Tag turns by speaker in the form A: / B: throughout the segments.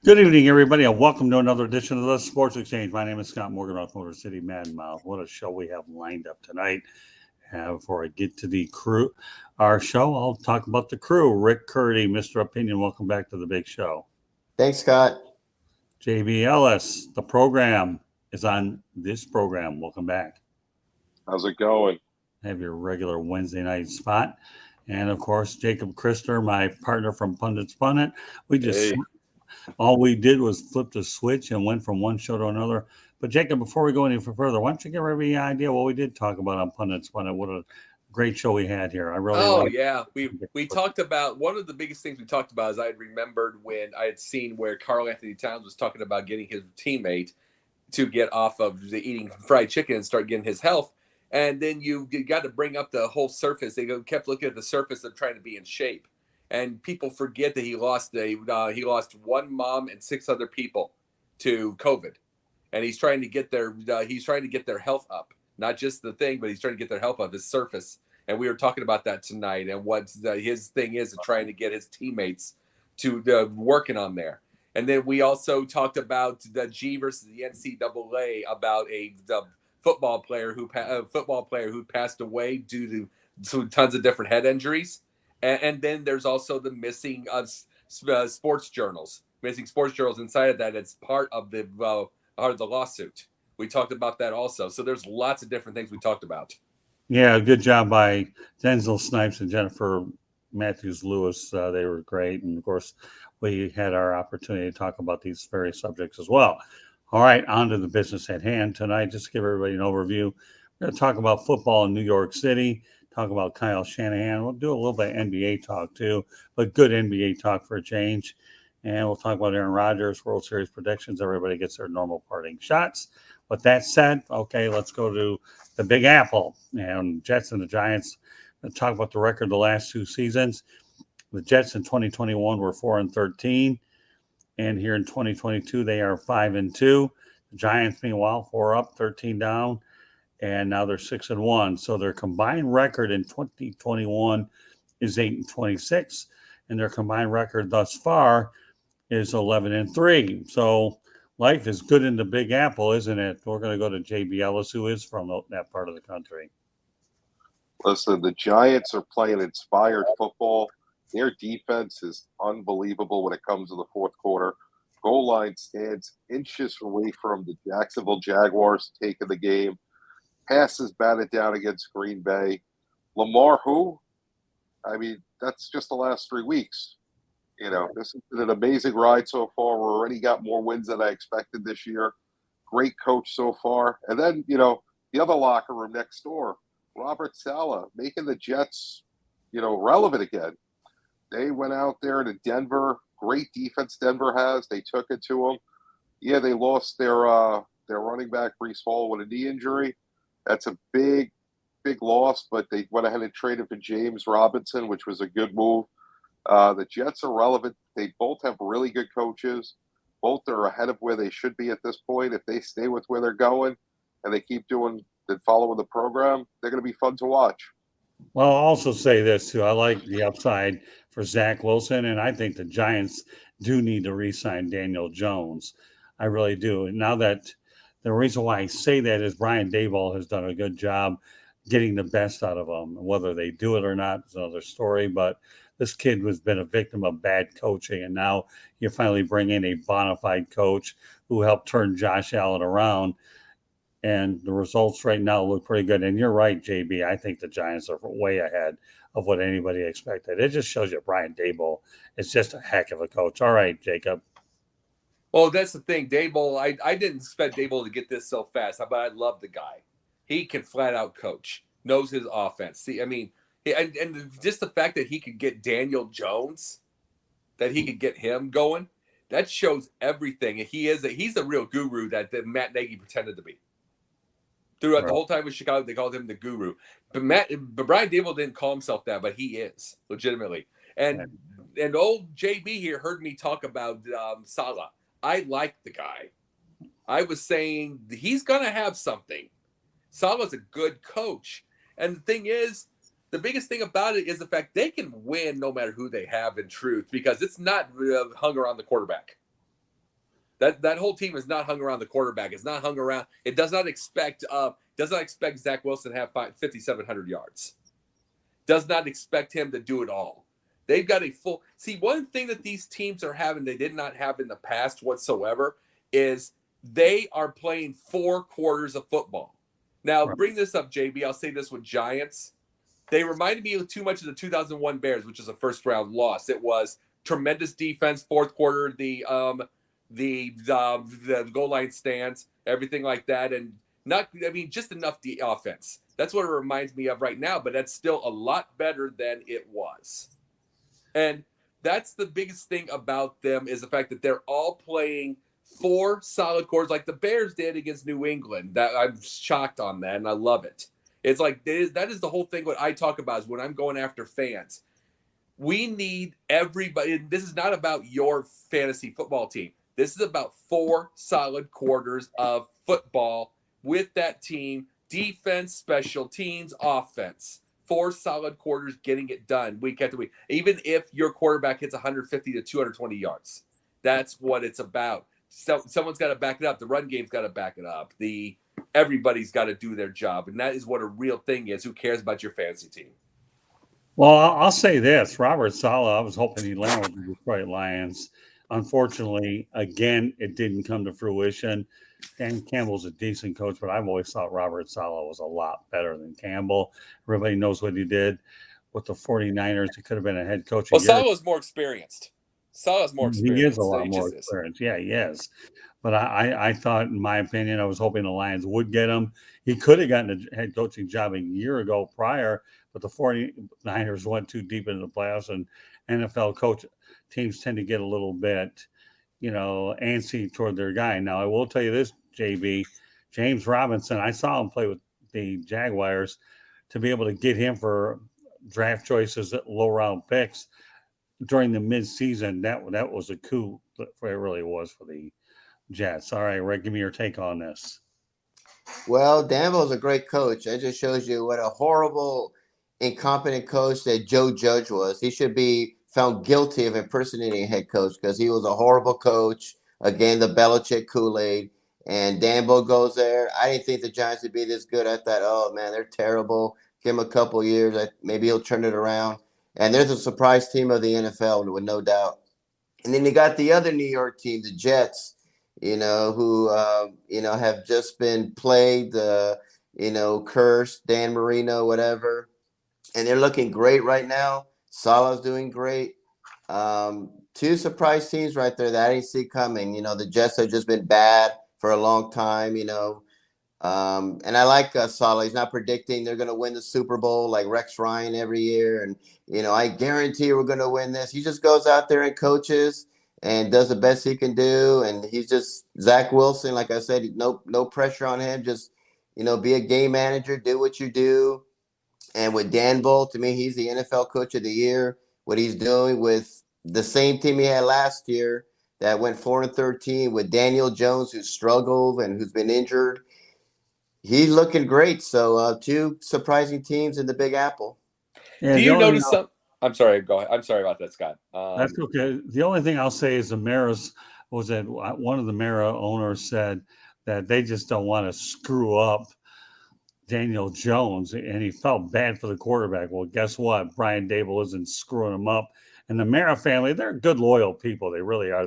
A: Good evening, everybody, and welcome to another edition of the Sports Exchange. My name is Scott Morgan off Motor City Mad Mouth. What a show we have lined up tonight. Before I get to the crew, our show, I'll talk about the crew. Rick Curdy, Mr. Opinion, welcome back to the big show.
B: Thanks, Scott.
A: JB Ellis, the program is on this program. Welcome back.
C: How's it going?
A: Have your regular Wednesday night spot. And of course, Jacob Christer, my partner from Pundits Pundit. We just all we did was flip the switch and went from one show to another. But Jacob, before we go any further, why don't you give everybody an idea what we did talk about on Pundits Pundit? What a great show we had here. I really
D: we talked about one of the biggest things we talked about is I had remembered when I had seen where Karl Anthony Towns was talking about getting his teammate to get off of the eating fried chicken and start getting his health. And then you got to bring up the whole surface. They kept looking at the surface of trying to be in shape. And people forget that he lost one mom and 6 other people to COVID, and he's trying to get their health up, not just the thing, but he's trying to get their health up, his surface. And we were talking about that tonight, and what his thing is trying to get his teammates to working on there. And then we also talked about the G versus the NCAA about a football player who passed away due to tons of different head injuries. And then there's also the missing sports journals inside of that. It's part of the lawsuit. We talked about that also. So there's lots of different things we talked about.
A: Yeah, good job by Denzel Snipes and Jennifer Matthews Lewis. They were great. And of course, we had our opportunity to talk about these various subjects as well. All right, on to the business at hand tonight. Just to give everybody an overview. We're going to talk about football in New York City. Talk about Kyle Shanahan. We'll do a little bit of NBA talk too, but good NBA talk for a change. And we'll talk about Aaron Rodgers, World Series predictions. Everybody gets their normal parting shots. With that said, okay, let's go to the Big Apple and Jets and the Giants. Let's talk about the record of the last 2 seasons. The Jets in 2021 were 4-13, and here in 2022 they are 5-2. The Giants, meanwhile, 4 up, 13 down. And now they're 6-1. So their combined record in 2021 is 8-26, and their combined record thus far is 11-3. So life is good in the Big Apple, isn't it? We're going to go to JB Ellis, who is from that part of the country.
C: Listen, the Giants are playing inspired football. Their defense is unbelievable when it comes to the fourth quarter. Goal line stands inches away from the Jacksonville Jaguars taking the game. Passes batted down against Green Bay. Lamar, who? I mean, that's just the last 3 weeks. This has been an amazing ride so far. We're already got more wins than I expected this year. Great coach so far. And then, the other locker room next door, Robert Saleh, making the Jets, relevant again. They went out there to Denver. Great defense Denver has. They took it to them. Yeah, they lost their running back, Breece Hall, with a knee injury. That's a big, big loss, but they went ahead and traded for James Robinson, which was a good move. The Jets are relevant. They both have really good coaches. Both are ahead of where they should be at this point. If they stay with where they're going and they keep doing and following the program, they're going to be fun to watch.
A: Well, I'll also say this, too. I like the upside for Zach Wilson, and I think the Giants do need to re-sign Daniel Jones. I really do. And now that the reason why I say that is Brian Daboll has done a good job getting the best out of them. Whether they do it or not is another story, but this kid has been a victim of bad coaching, and now you finally bring in a bona fide coach who helped turn Josh Allen around, and the results right now look pretty good. And you're right, JB. I think the Giants are way ahead of what anybody expected. It just shows you Brian Daboll is just a heck of a coach. All right, Jacob.
D: Well, that's the thing. Daboll, I didn't expect Daboll to get this so fast, but I love the guy. He can flat out coach, knows his offense. See, I mean, and just the fact that he could get Daniel Jones, that he could get him going, that shows everything. And he's a real guru that Matt Nagy pretended to be. Throughout the whole time in Chicago, they called him the guru. But Brian Daboll didn't call himself that, but he is, legitimately. And old JB here heard me talk about Saleh. I like the guy. I was saying he's going to have something. Saleh's a good coach. And the thing is, the biggest thing about it is the fact they can win no matter who they have in truth, because it's not hung around the quarterback. That whole team is not hung around the quarterback. It's not hung around. It does not expect Zach Wilson to have 5,700 yards. Does not expect him to do it all. They've got a full. See, one thing that these teams are having they did not have in the past whatsoever is they are playing 4 quarters of football. Now,
A: Right.
D: bring this up, JB. I'll say this with Giants. They reminded me too much of the 2001 Bears, which is a first-round loss. It was tremendous defense, fourth quarter, the goal line stands, everything like that, and just enough offense. That's what it reminds me of right now, but that's still a lot better than it was. And that's the biggest thing about them is the fact that they're all playing 4 solid quarters like the Bears did against New England. That I'm shocked on that, and I love it. It's like that is the whole thing. What I talk about is when I'm going after fans, we need everybody. This is not about your fantasy football team. This is about 4 solid quarters of football with that team, defense, special teams, offense. 4 solid quarters getting it done week after week. Even if your quarterback hits 150 to 220 yards, that's what it's about. So, someone's got to back it up. The run game's got to back it up. Everybody's got to do their job, and that is what a real thing is. Who cares about your fantasy team?
A: Well, I'll say this: Robert Saleh. I was hoping he'd land with the Detroit Lions. Unfortunately, again, it didn't come to fruition. Dan Campbell's a decent coach, but I've always thought Robert Saleh was a lot better than Campbell. Everybody knows what he did with the 49ers. He could have been a head coach.
D: Well, Saleh is more experienced. Saleh's more experienced.
A: He is a lot more experienced. Yeah, he is. But I thought, in my opinion, I was hoping the Lions would get him. He could have gotten a head coaching job a year ago prior, but the 49ers went too deep into the playoffs, and NFL coach teams tend to get a little bit, antsy toward their guy. Now, I will tell you this, JB, James Robinson, I saw him play with the Jaguars. To be able to get him for draft choices, low-round picks during the midseason, that was a coup. It really was for the Jets. All right, Red, give me your take on this.
B: Well, Danville's a great coach. That just shows you what a horrible, incompetent coach that Joe Judge was. He should be found guilty of impersonating a head coach because he was a horrible coach. Again, the Belichick Kool-Aid. And Danville goes there. I didn't think the Giants would be this good. I thought, oh, man, they're terrible. Give him a couple years. Maybe he'll turn it around. And there's a surprise team of the NFL, with no doubt. And then you got the other New York team, the Jets, who, have just been plagued, cursed, Dan Marino, whatever. And they're looking great right now. Salah's doing great. 2 surprise teams right there that I didn't see coming. The Jets have just been bad for a long time, and I like Saleh. He's not predicting they're going to win the Super Bowl like Rex Ryan every year. And, I guarantee we're going to win this. He just goes out there and coaches and does the best he can do. And he's just Zach Wilson. Like I said, no pressure on him. Just, be a game manager, do what you do. And with Danville, to me, he's the NFL Coach of the Year. What he's doing with the same team he had last year that went 4-13 with Daniel Jones, who struggled and who's been injured. He's looking great. So 2 surprising teams in the Big Apple.
D: Yeah, do you notice something? I'm sorry. Go ahead. I'm sorry about that, Scott.
A: That's okay. The only thing I'll say is the Maras was that one of the Mara owners said that they just don't want to screw up Daniel Jones, and he felt bad for the quarterback. Well, guess what? Brian Dable isn't screwing him up. And the Mara family, they're good, loyal people. They really are.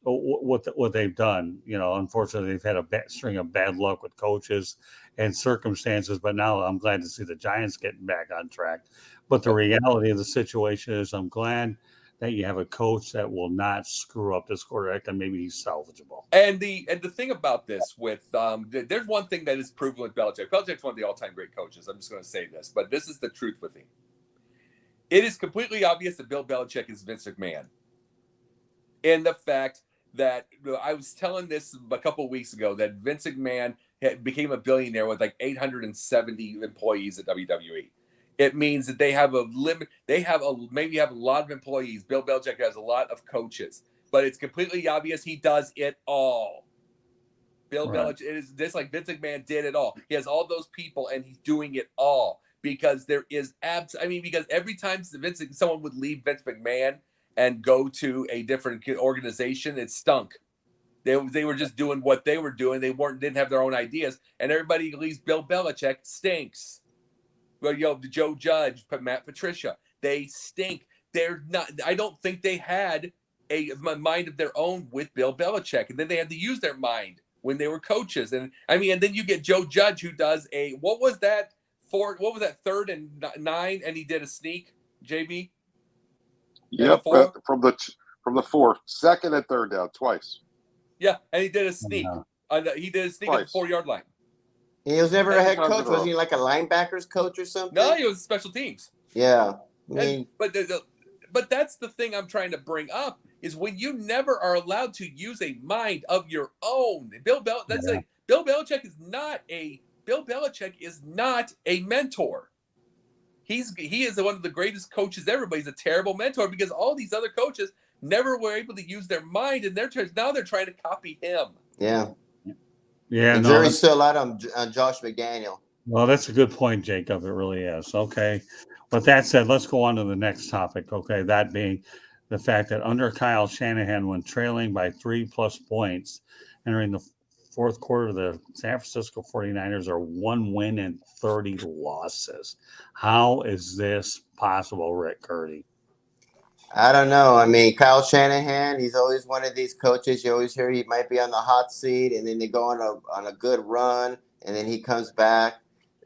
A: What they've done, unfortunately, they've had a string of bad luck with coaches and circumstances. But now I'm glad to see the Giants getting back on track. But the reality of the situation is I'm glad that you have a coach that will not screw up this quarterback, and maybe he's salvageable.
D: And the thing about this with there's one thing that is proven with Belichick. Belichick's one of the all-time great coaches. I'm just going to say this, but this is the truth with him. It is completely obvious that Bill Belichick is Vince McMahon. In the fact that I was telling this a couple of weeks ago that Vince McMahon became a billionaire with like 870 employees at WWE. It means that they have a limit. They have maybe have a lot of employees. Bill Belichick has a lot of coaches, but it's completely obvious he does it all. Bill Belichick, it is just like Vince McMahon did it all. He has all those people, and he's doing it all because there is because every time someone would leave Vince McMahon and go to a different organization, it stunk. They were just doing what they were doing. They didn't have their own ideas, and everybody leaves Bill Belichick stinks. Well, Joe Judge, Matt Patricia, they stink. They're not. I don't think they had a mind of their own with Bill Belichick, and then they had to use their mind when they were coaches. And and then you get Joe Judge, who does what was that 3rd and 9, and he did a sneak, JB.
C: Yep, from the 4, 2nd and 3rd down twice.
D: Yeah, and he did a sneak. He did a sneak at the 4-yard line.
B: He was never a head coach. Was he like a linebackers coach or something?
D: No, he was special teams.
B: Yeah,
D: but that's the thing I'm trying to bring up is when you never are allowed to use a mind of your own. Bill Belichick is not a mentor. He is one of the greatest coaches ever, but he's a terrible mentor because all these other coaches never were able to use their mind, and now they're trying to copy him.
B: Yeah.
A: Yeah.
B: The jury's still out on Josh McDaniel.
A: Well, that's a good point, Jacob. It really is. Okay. With that said, let's go on to the next topic. Okay. That being the fact that under Kyle Shanahan, when trailing by 3+ points, entering the fourth quarter, the San Francisco 49ers are 1 win and 30 losses. How is this possible, Rick Curdy?
B: I don't know. I mean, Kyle Shanahan, he's always one of these coaches. You always hear he might be on the hot seat, and then they go on a good run, and then he comes back.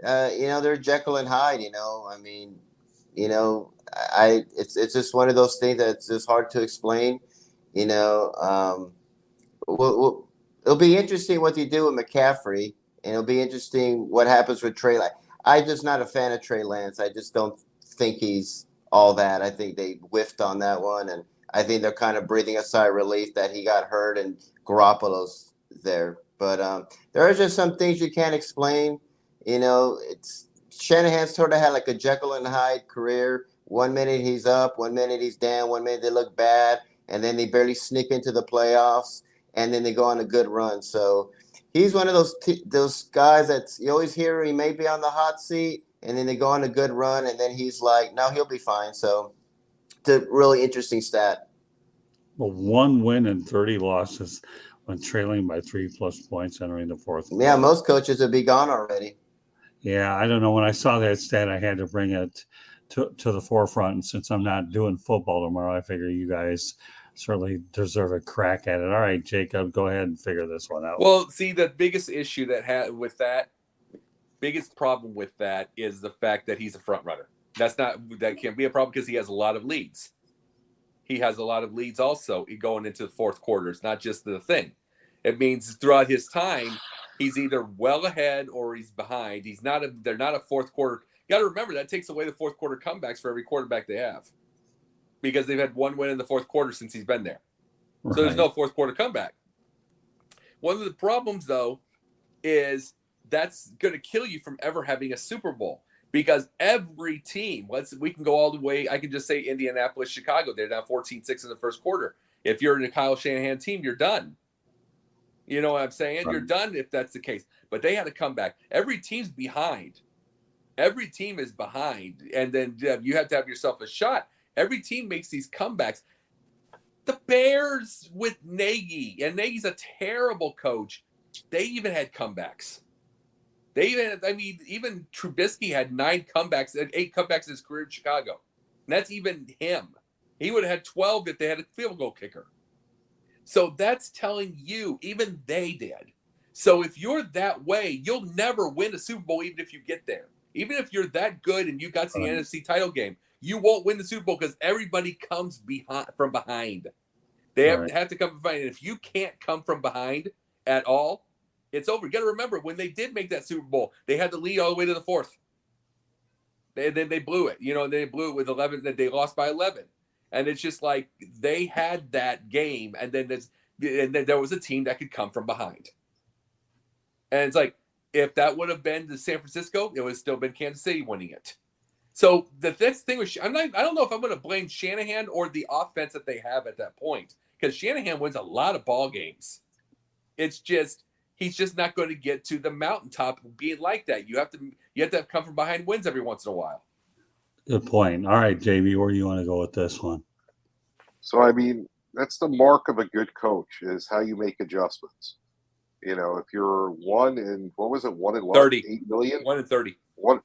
B: They're Jekyll and Hyde. I mean, it's just one of those things that's just hard to explain. It'll be interesting what they do with McCaffrey, and it'll be interesting what happens with Trey Lance. I'm just not a fan of Trey Lance. I just don't think he's all that. I think they whiffed on that one, and I think they're kind of breathing a sigh of relief that he got hurt and Garoppolo's there. But there are just some things you can't explain. It's Shanahan sort of had like a Jekyll and Hyde career. 1 minute he's up, 1 minute he's down, 1 minute they look bad, and then they barely sneak into the playoffs, and then they go on a good run. So he's one of those guys that you always hear he may be on the hot seat, and then they go on a good run, and then he's like, no, he'll be fine. So it's a really interesting stat.
A: Well, 1 win and 30 losses when trailing by 3+ points entering the fourth quarter.
B: Yeah, most coaches would be gone already.
A: Yeah, I don't know. When I saw that stat, I had to bring it to the forefront. And since I'm not doing football tomorrow, I figure you guys certainly deserve a crack at it. All right, Jacob, go ahead and figure this one out.
D: Well, see, the biggest issue biggest problem with that is the fact that he's a front runner. That can't be a problem because he has a lot of leads. He has a lot of leads also going into the fourth quarter. It's not just the thing. It means throughout his time, he's either well ahead or he's behind. They're not a fourth quarter. You got to remember that takes away the fourth quarter comebacks for every quarterback they have because they've had 1 win in the fourth quarter since he's been there. Right. So there's no fourth quarter comeback. One of the problems, though, is that's going to kill you from ever having a Super Bowl because every team, we can go all the way. I can just say Indianapolis, Chicago. They're down 14-6 in the first quarter. If you're in a Kyle Shanahan team, you're done. You know what I'm saying? Right. You're done if that's the case. But they had to come back. Every team's behind. Every team is behind. And then you have to have yourself a shot. Every team makes these comebacks. The Bears with Nagy, and Nagy's a terrible coach. They even had comebacks. Even Trubisky had 8 comebacks in his career in Chicago. And that's even him. He would have had 12 if they had a field goal kicker. So that's telling you, even they did. So if you're that way, you'll never win a Super Bowl even if you get there. Even if you're that good and you got to the NFC title game, you won't win the Super Bowl because everybody comes from behind. They have to come from behind. And if you can't come from behind at all, it's over. You got to remember, when they did make that Super Bowl, they had the lead all the way to the fourth. Then they blew it. They blew it with 11. They lost by 11. And it's just like they had that game, and then there was a team that could come from behind. And it's like, if that would have been the San Francisco, it would have still been Kansas City winning it. So the next thing was, I don't know if I'm going to blame Shanahan or the offense that they have at that point, because Shanahan wins a lot of ball games. It's just he's just not going to get to the mountaintop being like that. You have to come from behind wins every once in a while.
A: Good point. All right, JB, where do you want to go with this one?
C: So, I mean, that's the mark of a good coach is how you make adjustments. If you're one in what was it,
D: 30.
C: 8 million?
D: 1 in 30.
C: One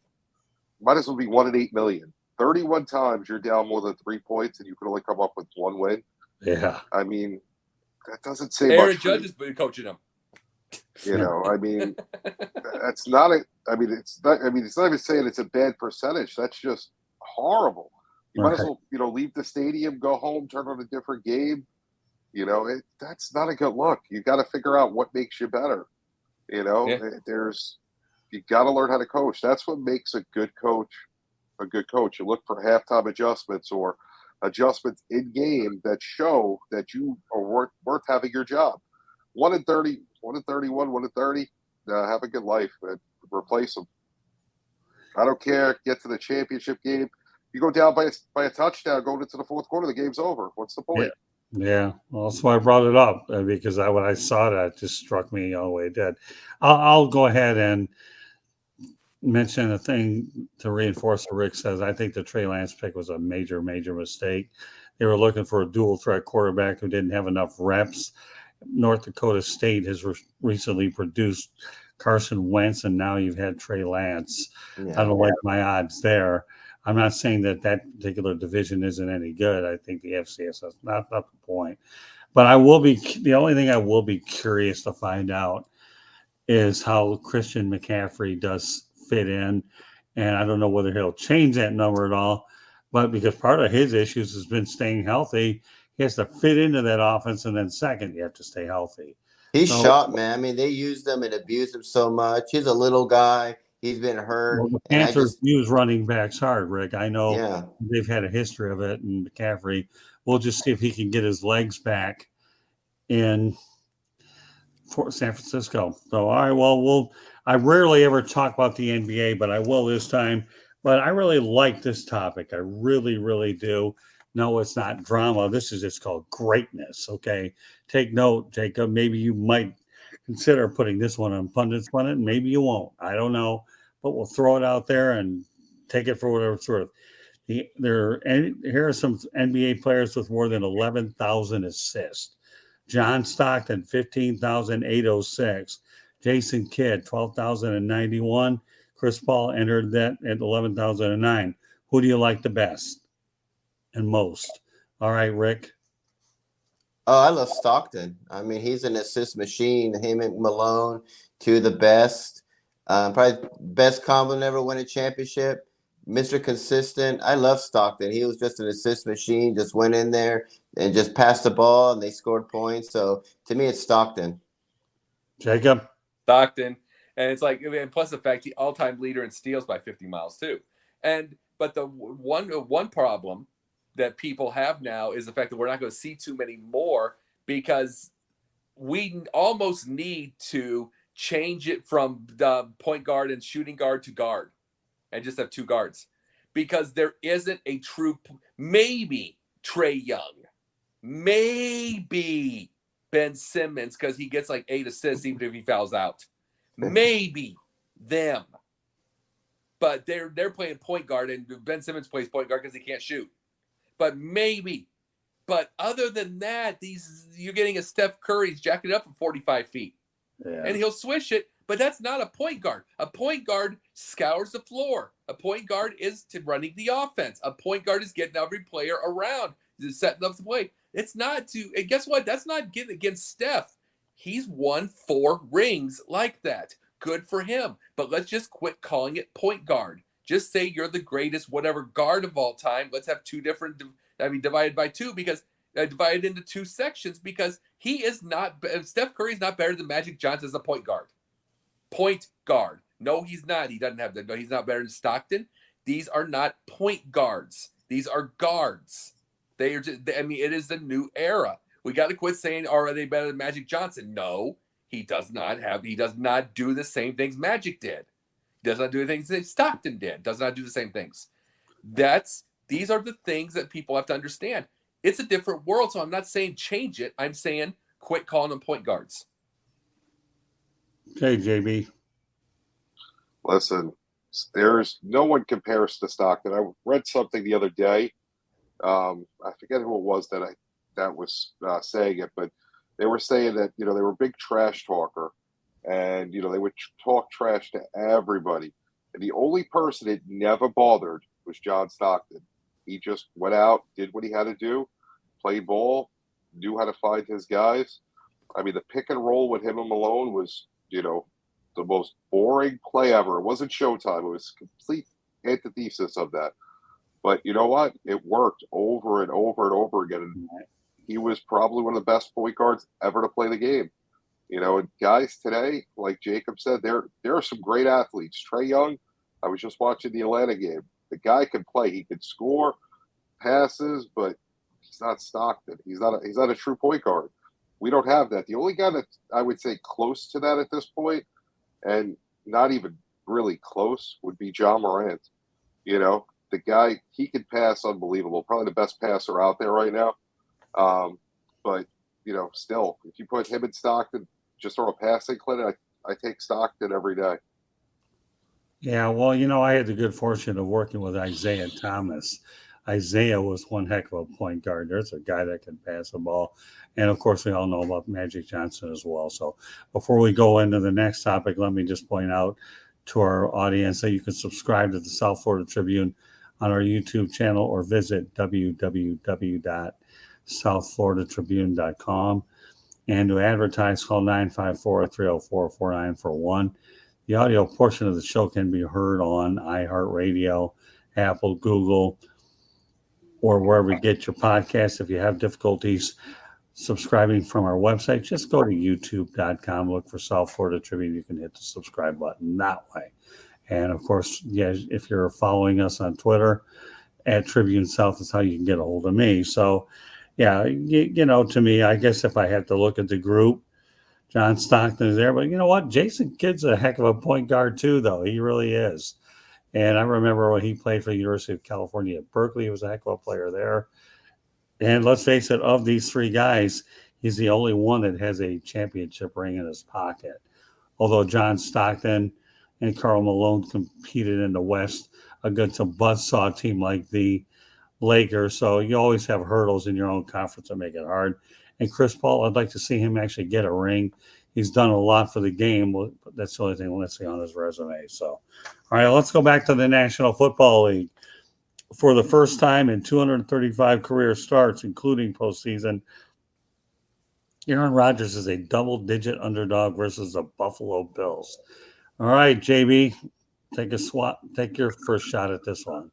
C: might as well be 1 in 8 million. 31 times you're down more than 3 points and you can only come up with one win.
A: Yeah.
C: I mean, that doesn't say
D: Aaron
C: much.
D: Judge has been coaching him.
C: I mean, that's not a. I mean, it's not. I mean, it's not even saying it's a bad percentage. That's just horrible. You might as well, leave the stadium, go home, turn on a different game. That's not a good look. You got to figure out what makes you better. You got to learn how to coach. That's what makes a good coach a good coach. You look for halftime adjustments or adjustments in game that show that you are worth having your job. 1 in 30, 1 in 31, 1 in 30. Have a good life and replace them. I don't care. Get to the championship game. You go down by a touchdown going into the fourth quarter, the game's over. What's the point?
A: Yeah. Well, that's why I brought it up because when I saw that, it just struck me the way it did. I'll go ahead and mention a thing to reinforce what Rick says. I think the Trey Lance pick was a major, major mistake. They were looking for a dual threat quarterback who didn't have enough reps. North Dakota State has recently produced Carson Wentz, and now you've had Trey Lance. I don't like my odds there. I'm not saying that particular division isn't any good. I think the FCS is not the point. But the only thing I will be curious to find out is how Christian McCaffrey does fit in. And I don't know whether he'll change that number at all. But because part of his issues has been staying healthy, he has to fit into that offense. And then second, you have to stay healthy.
B: He's shot, man. I mean, they used him and abused him so much. He's a little guy. He's been hurt.
A: Well, the Panthers use running backs hard, Rick. I know they've had a history of it. And McCaffrey, we'll just see if he can get his legs back in San Francisco. So, all right, well, I rarely ever talk about the NBA, but I will this time. But I really like this topic. I really, really do. No, it's not drama. This is just called greatness. Okay. Take note, Jacob. Maybe you might consider putting this one on Pundits Planet, and maybe you won't. I don't know. But we'll throw it out there and take it for whatever it's worth. Here are some NBA players with more than 11,000 assists. John Stockton, 15,806. Jason Kidd, 12,091. Chris Paul entered that at 11,009. Who do you like the best and most? All right, Rick.
B: Oh, I love Stockton. I mean, he's an assist machine. Him and Malone, two of the best. Probably best combo to ever win a championship. Mr. Consistent. I love Stockton. He was just an assist machine, just went in there and just passed the ball, and they scored points. So, to me, it's Stockton.
A: Jacob?
D: Stockton. And it's like, and plus the fact he all-time leader in steals by 50 miles, too. But the one problem that people have now is the fact that we're not going to see too many more because we almost need to change it from the point guard and shooting guard to guard and just have two guards because there isn't a true maybe Trae Young, maybe Ben Simmons because he gets like 8 assists even if he fouls out, maybe them, but they're playing point guard and Ben Simmons plays point guard because he can't shoot, but maybe. But other than that, you're getting a Steph Curry's jacking up from 45 feet. Yeah. And he'll swish it, but that's not a point guard. A point guard scours the floor. A point guard is running the offense. A point guard is getting every player around, setting up the play. It's not to, and guess what? That's not getting against Steph. He's won 4 rings like that. Good for him. But let's just quit calling it point guard. Just say you're the greatest whatever guard of all time. Let's have 2 different, divided by 2 because divided into 2 sections because he is not, Steph Curry is not better than Magic Johnson as a point guard. Point guard. No, he's not. He doesn't have that. No, he's not better than Stockton. These are not point guards. These are guards. They are just, it is the new era. We got to quit saying, are they better than Magic Johnson? No, he does not do the same things Magic did. He does not do the things that Stockton did. Does not do the same things. These are the things that people have to understand. It's a different world, so I'm not saying change it. I'm saying quit calling them point guards.
A: Okay, JB.
C: Listen, there's no one compares to Stockton. I read something the other day. I forget who it was that that was saying it, but they were saying that, they were a big trash talker, and, they would talk trash to everybody. And the only person it never bothered was John Stockton. He just went out, did what he had to do, played ball, knew how to find his guys. I mean, the pick and roll with him and Malone was, the most boring play ever. It wasn't Showtime. It was complete antithesis of that. But you know what? It worked over and over and over again. And he was probably one of the best point guards ever to play the game. And guys today, like Jacob said, there are some great athletes. Trae Young, I was just watching the Atlanta game. The guy could play. He could score, passes, but he's not Stockton. He's not a true point guard. We don't have that. The only guy that I would say close to that at this point, and not even really close, would be John Morant. The guy, he could pass unbelievable. Probably the best passer out there right now. But, still, if you put him and Stockton, just throw a passing clinic, I take Stockton every day.
A: Yeah, well, I had the good fortune of working with Isaiah Thomas. Isaiah was one heck of a point guard. There's a guy that can pass the ball. And, of course, we all know about Magic Johnson as well. So before we go into the next topic, let me just point out to our audience that you can subscribe to the South Florida Tribune on our YouTube channel or visit www.southfloridatribune.com. And to advertise, call 954-304-4941. The audio portion of the show can be heard on iHeartRadio, Apple, Google, or wherever you get your podcasts. If you have difficulties subscribing from our website, just go to youtube.com, look for South Florida Tribune. You can hit the subscribe button that way. And of course, yeah, if you're following us on Twitter, at Tribune South is how you can get a hold of me. So, yeah, to me, I guess if I had to look at the group, John Stockton is there. But you know what? Jason Kidd's a heck of a point guard too, though. He really is. And I remember when he played for the University of California at Berkeley, he was a heck of a player there. And let's face it, of these three guys, he's the only one that has a championship ring in his pocket. Although John Stockton and Karl Malone competed in the West against a buzzsaw team like the Lakers. So you always have hurdles in your own conference that make it hard. And Chris Paul, I'd like to see him actually get a ring. He's done a lot for the game, but that's the only thing let's see on his resume. So, all right, let's go back to the National Football League. For the first time in 235 career starts, including postseason, Aaron Rodgers is a double-digit underdog versus the Buffalo Bills. All right, JB, take your first shot at this one.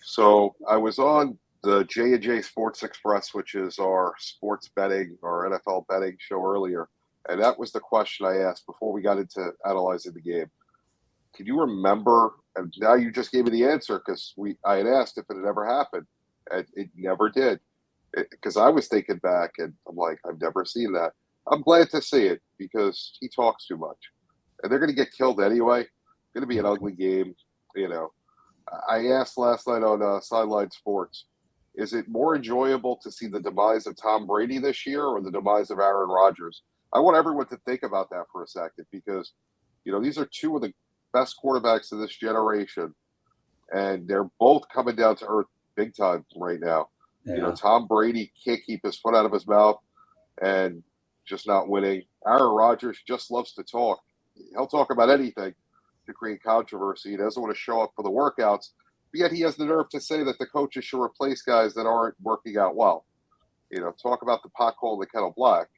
C: So I was on the J&J Sports Express, which is our sports betting, our NFL betting show earlier, and that was the question I asked before we got into analyzing the game. Can you remember, and now you just gave me the answer because I had asked if it had ever happened, and it never did. Because I was thinking back, and I'm like, I've never seen that. I'm glad to see it because he talks too much. And they're going to get killed anyway. It's going to be an ugly game, I asked last night on Sideline Sports, is it more enjoyable to see the demise of Tom Brady this year or the demise of Aaron Rodgers? I want everyone to think about that for a second because, these are two of the best quarterbacks of this generation, and they're both coming down to earth big time right now.
A: Yeah.
C: Tom Brady can't keep his foot out of his mouth and just not winning. Aaron Rodgers just loves to talk. He'll talk about anything to create controversy. He doesn't want to show up for the workouts, but yet he has the nerve to say that the coaches should replace guys that aren't working out well. Talk about the pot calling the kettle black.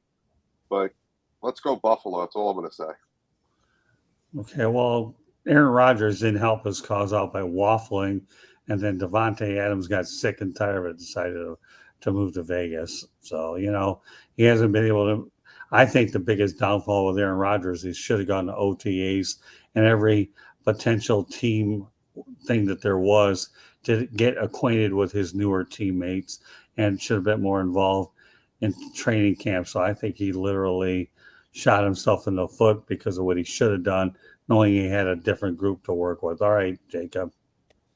C: But let's go Buffalo. That's all I'm going to say.
A: Okay, well, Aaron Rodgers didn't help his cause out by waffling, and then Devontae Adams got sick and tired of it, decided to move to Vegas. So, he hasn't been able to. I think the biggest downfall with Aaron Rodgers is he should have gone to OTAs and every potential team thing that there was to get acquainted with his newer teammates and should have been more involved in training camp. So I think he literally shot himself in the foot because of what he should have done, knowing he had a different group to work with. All right, Jacob.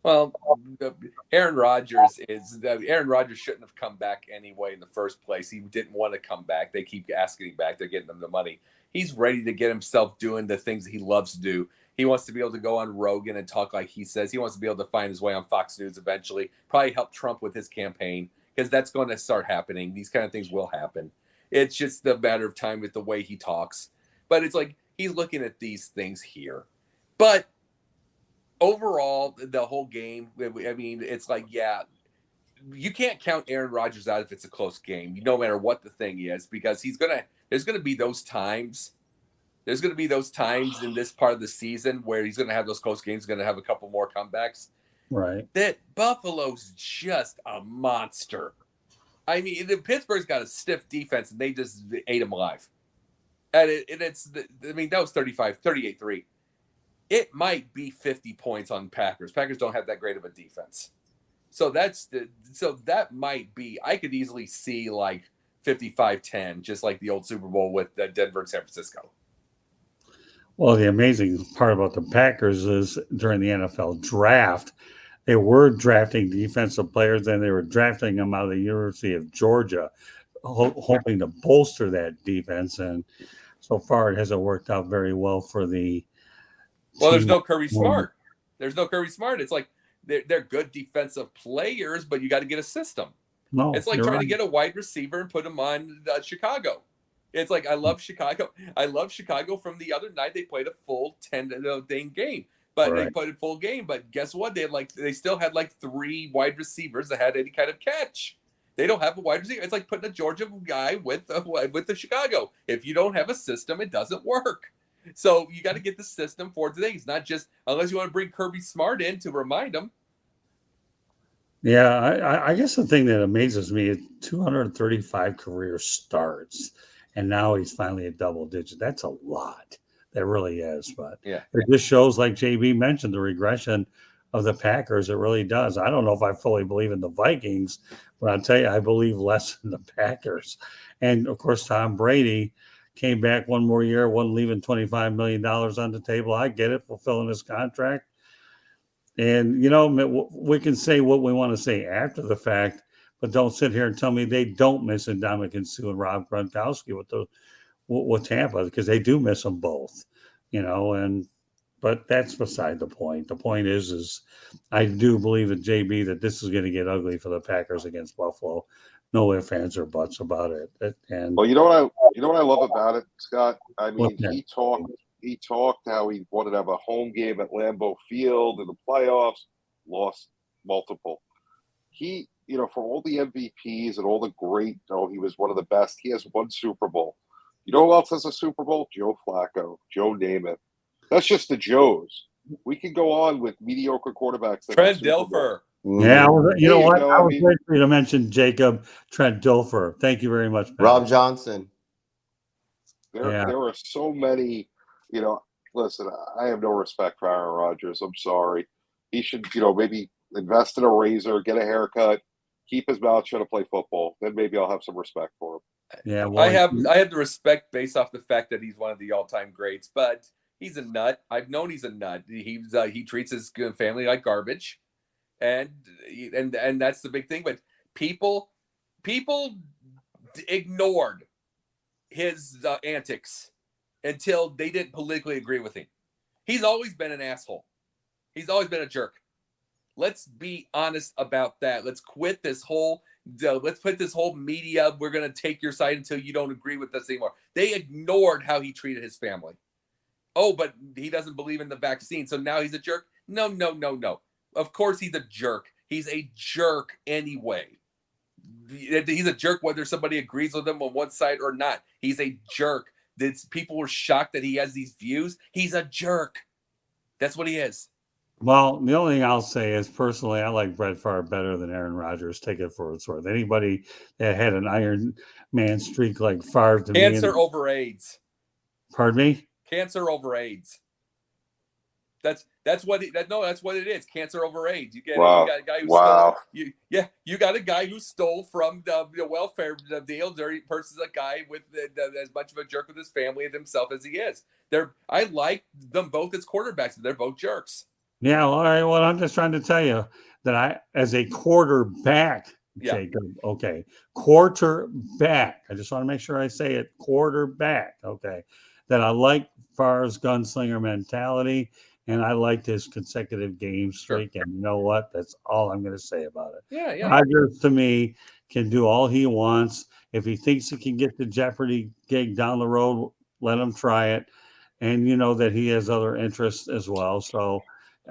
D: Well, Aaron Rodgers shouldn't have come back anyway in the first place. He didn't want to come back. They keep asking him back. They're getting him the money. He's ready to get himself doing the things that he loves to do. He wants to be able to go on Rogan and talk like he says. He wants to be able to find his way on Fox News eventually. Probably help Trump with his campaign because that's going to start happening. These kind of things will happen. It's just a matter of time with the way he talks. But it's like he's looking at these things here. But overall, the whole game, I mean, it's like, yeah, you can't count Aaron Rodgers out if it's a close game, no matter what the thing is, because there's going to be those times. There's going to be those times in this part of the season where he's going to have those close games, going to have a couple more comebacks.
A: Right.
D: That Buffalo's just a monster. I mean, Pittsburgh's got a stiff defense, and they just ate him alive. And that was 38-3. It might be 50 points on Packers. Packers don't have that great of a defense. So that might be, I could easily see like 55-10, just like the old Super Bowl with Denver and San Francisco.
A: Well, the amazing part about the Packers is during the NFL draft, they were drafting defensive players, and they were drafting them out of the University of Georgia, hoping to bolster that defense. And so far, it hasn't worked out very well for the.
D: Well, there's no Kirby Smart. There's no Kirby Smart. It's like they're good defensive players, but you got to get a system.
A: No,
D: it's like trying to get a wide receiver and put him on Chicago. It's like I love Chicago. I love Chicago from the other night. They played a full 10-day game. But They played a full game. But guess what? They still had like 3 wide receivers that had any kind of catch. They don't have a wide receiver. It's like putting a Georgia guy with the Chicago. If you don't have a system, it doesn't work. So you got to get the system for today. It's not just unless you want to bring Kirby Smart in to remind them.
A: Yeah, I guess the thing that amazes me is 235 career starts, and now he's finally a double digit. That's a lot. That really is. But
D: yeah,
A: it just shows, like JB mentioned, the regression of the Packers. It really does. I don't know if I fully believe in the Vikings, but I'll tell you, I believe less in the Packers. And, of course, Tom Brady came back one more year, wasn't leaving $25 million on the table. I get it, fulfilling his contract. And, we can say what we want to say after the fact, but don't sit here and tell me they don't miss Ndamukong Suh and Rob Gronkowski with Tampa, because they do miss them both, but that's beside the point. The point is I do believe at JB that this is going to get ugly for the Packers against Buffalo. No ifs, ands, or buts about it. And
C: well, you know what I love about it, Scott? I mean, he talked how he wanted to have a home game at Lambeau Field in the playoffs, lost multiple. He, for all the MVPs and all the great, he was one of the best. He has one Super Bowl. You know who else has a Super Bowl? Joe Flacco, Joe Namath. That's just the Joes. We can go on with mediocre quarterbacks.
D: Trent Dilfer.
A: Yeah, you know what? I was waiting for you to mention Jacob Trent Dilfer. Thank you very much, Pat.
B: Rob Johnson.
C: There are so many. Listen, I have no respect for Aaron Rodgers. I'm sorry. He should, maybe invest in a razor, get a haircut, keep his mouth shut, and play football. Then maybe I'll have some respect for him.
A: Yeah, well,
D: I have the respect based off the fact that he's one of the all-time greats, but he's a nut. I've known he's a nut. He treats his family like garbage, and that's the big thing. But people ignored his antics until they didn't politically agree with him. He's always been an asshole. He's always been a jerk. Let's be honest about that. Let's quit this whole. Let's put this whole media. We're going to take your side until you don't agree with us anymore. They ignored how he treated his family. Oh, but he doesn't believe in the vaccine, so now he's a jerk? No. Of course he's a jerk. He's a jerk anyway. He's a jerk whether somebody agrees with him on one side or not. He's a jerk. People were shocked that he has these views. He's a jerk. That's what he is.
A: Well, the only thing I'll say is, personally, I like Brett Favre better than Aaron Rodgers. Take it for what it's worth. Anybody that had an Iron Man streak like Favre to
D: Cancer over AIDS.
A: Pardon me?
D: Cancer over AIDS. That's what it is. Cancer over AIDS. You get
C: wow.
D: You got a guy who stole. You got a guy who stole from the welfare deal. Versus a guy with as much of a jerk with his family and himself as he is. I like them both as quarterbacks. They're both jerks.
A: Yeah, all right. Well, I'm just trying to tell you that as a quarterback, Jacob, okay, quarterback. I just want to make sure I say it, quarterback, okay, that I like Favre's gunslinger mentality, and I liked his consecutive game streak. Sure. And you know what? That's all I'm going to say about it.
D: Yeah.
A: Rodgers, to me, can do all he wants. If he thinks he can get the Jeopardy gig down the road, let him try it. And you know that he has other interests as well. So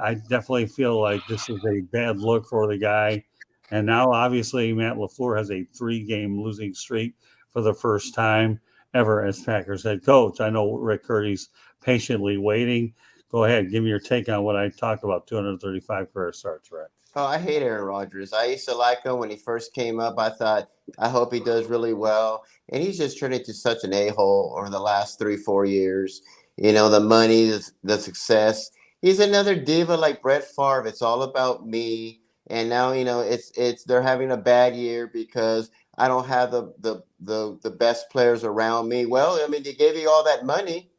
A: I definitely feel like this is a bad look for the guy. And now, obviously, Matt LaFleur has a 3-game losing streak for the first time ever as Packers head coach. I know Rick Curdy's patiently waiting. Go ahead, give me your take on what I talked about. 235 career starts, Rick.
B: Oh, I hate Aaron Rodgers. I used to like him when he first came up. I thought, I hope he does really well. And he's just turned into such an a-hole over the last 3-4 years. You know, the money, the success. He's another diva like Brett Favre. It's all about me. And now, you know, it's they're having a bad year because I don't have the best players around me. Well, I mean, they gave you all that money.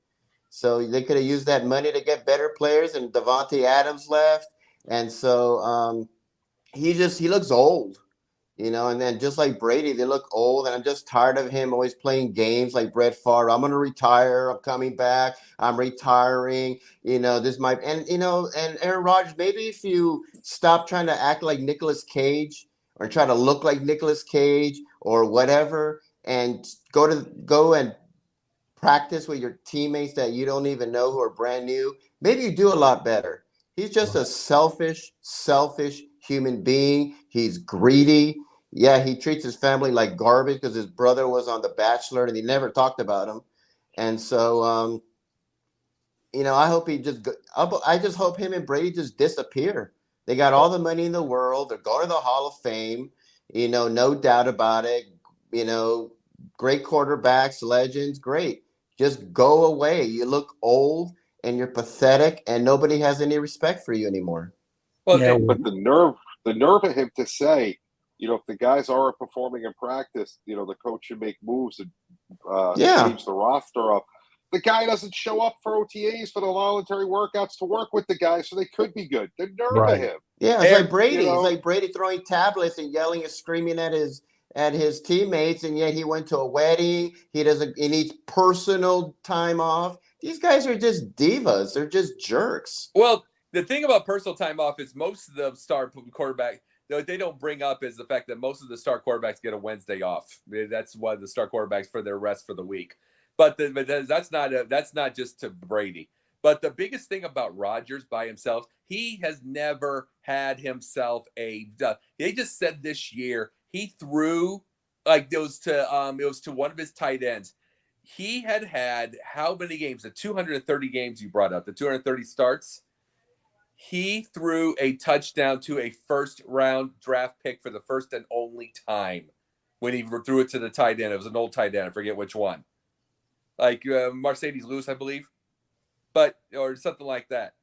B: So they could have used that money to get better players, and Devontae Adams left. And so he looks old, you know, and then just like Brady, they look old. And I'm just tired of him always playing games like Brett Favre. I'm going to retire. I'm coming back. I'm retiring. You know, and Aaron Rodgers, maybe if you stop trying to act like Nicolas Cage or try to look like Nicolas Cage or whatever, and go and practice with your teammates that you don't even know who are brand new, maybe you do a lot better. He's just a selfish human being. He's greedy. Yeah, he treats his family like garbage because his brother was on The Bachelor and he never talked about him. And so, you know, I just hope him and Brady just disappear. They got all the money in the world. They're going to the Hall of Fame, you know, no doubt about it. You know, great quarterbacks, legends, great. Just go away. You look old and you're pathetic, and nobody has any respect for you anymore.
D: Well,
A: Yeah,
C: But the nerve of him to say, you know, if the guys aren't performing in practice, you know, the coach should make moves and change the roster up. The guy doesn't show up for OTAs for the voluntary workouts to work with the guys, so they could be good. The nerve of
A: Right.
C: him.
B: Yeah, it's like Brady.
C: You know,
B: It's like Brady throwing tablets and yelling and screaming at his teammates, and yet he went to a wedding. He needs personal time off. These guys are just divas. They're just jerks.
D: Well, the thing about personal time off is most of the star quarterback, what they don't bring up is the fact that most of the star quarterbacks get a Wednesday off. That's why the star quarterbacks for their rest for the week. But that's not just to Brady. But the biggest thing about Rodgers by himself, he has never had himself they just said this year he threw like it was to one of his tight ends. He had how many games? The 230 games you brought up, the 230 starts. He threw a touchdown to a first-round draft pick for the first and only time when he threw it to the tight end. It was an old tight end. I forget which one. Like Mercedes Lewis, I believe. Or something like that.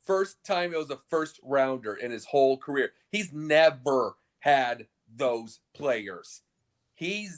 D: First time it was a first-rounder in his whole career. He's never had those players. He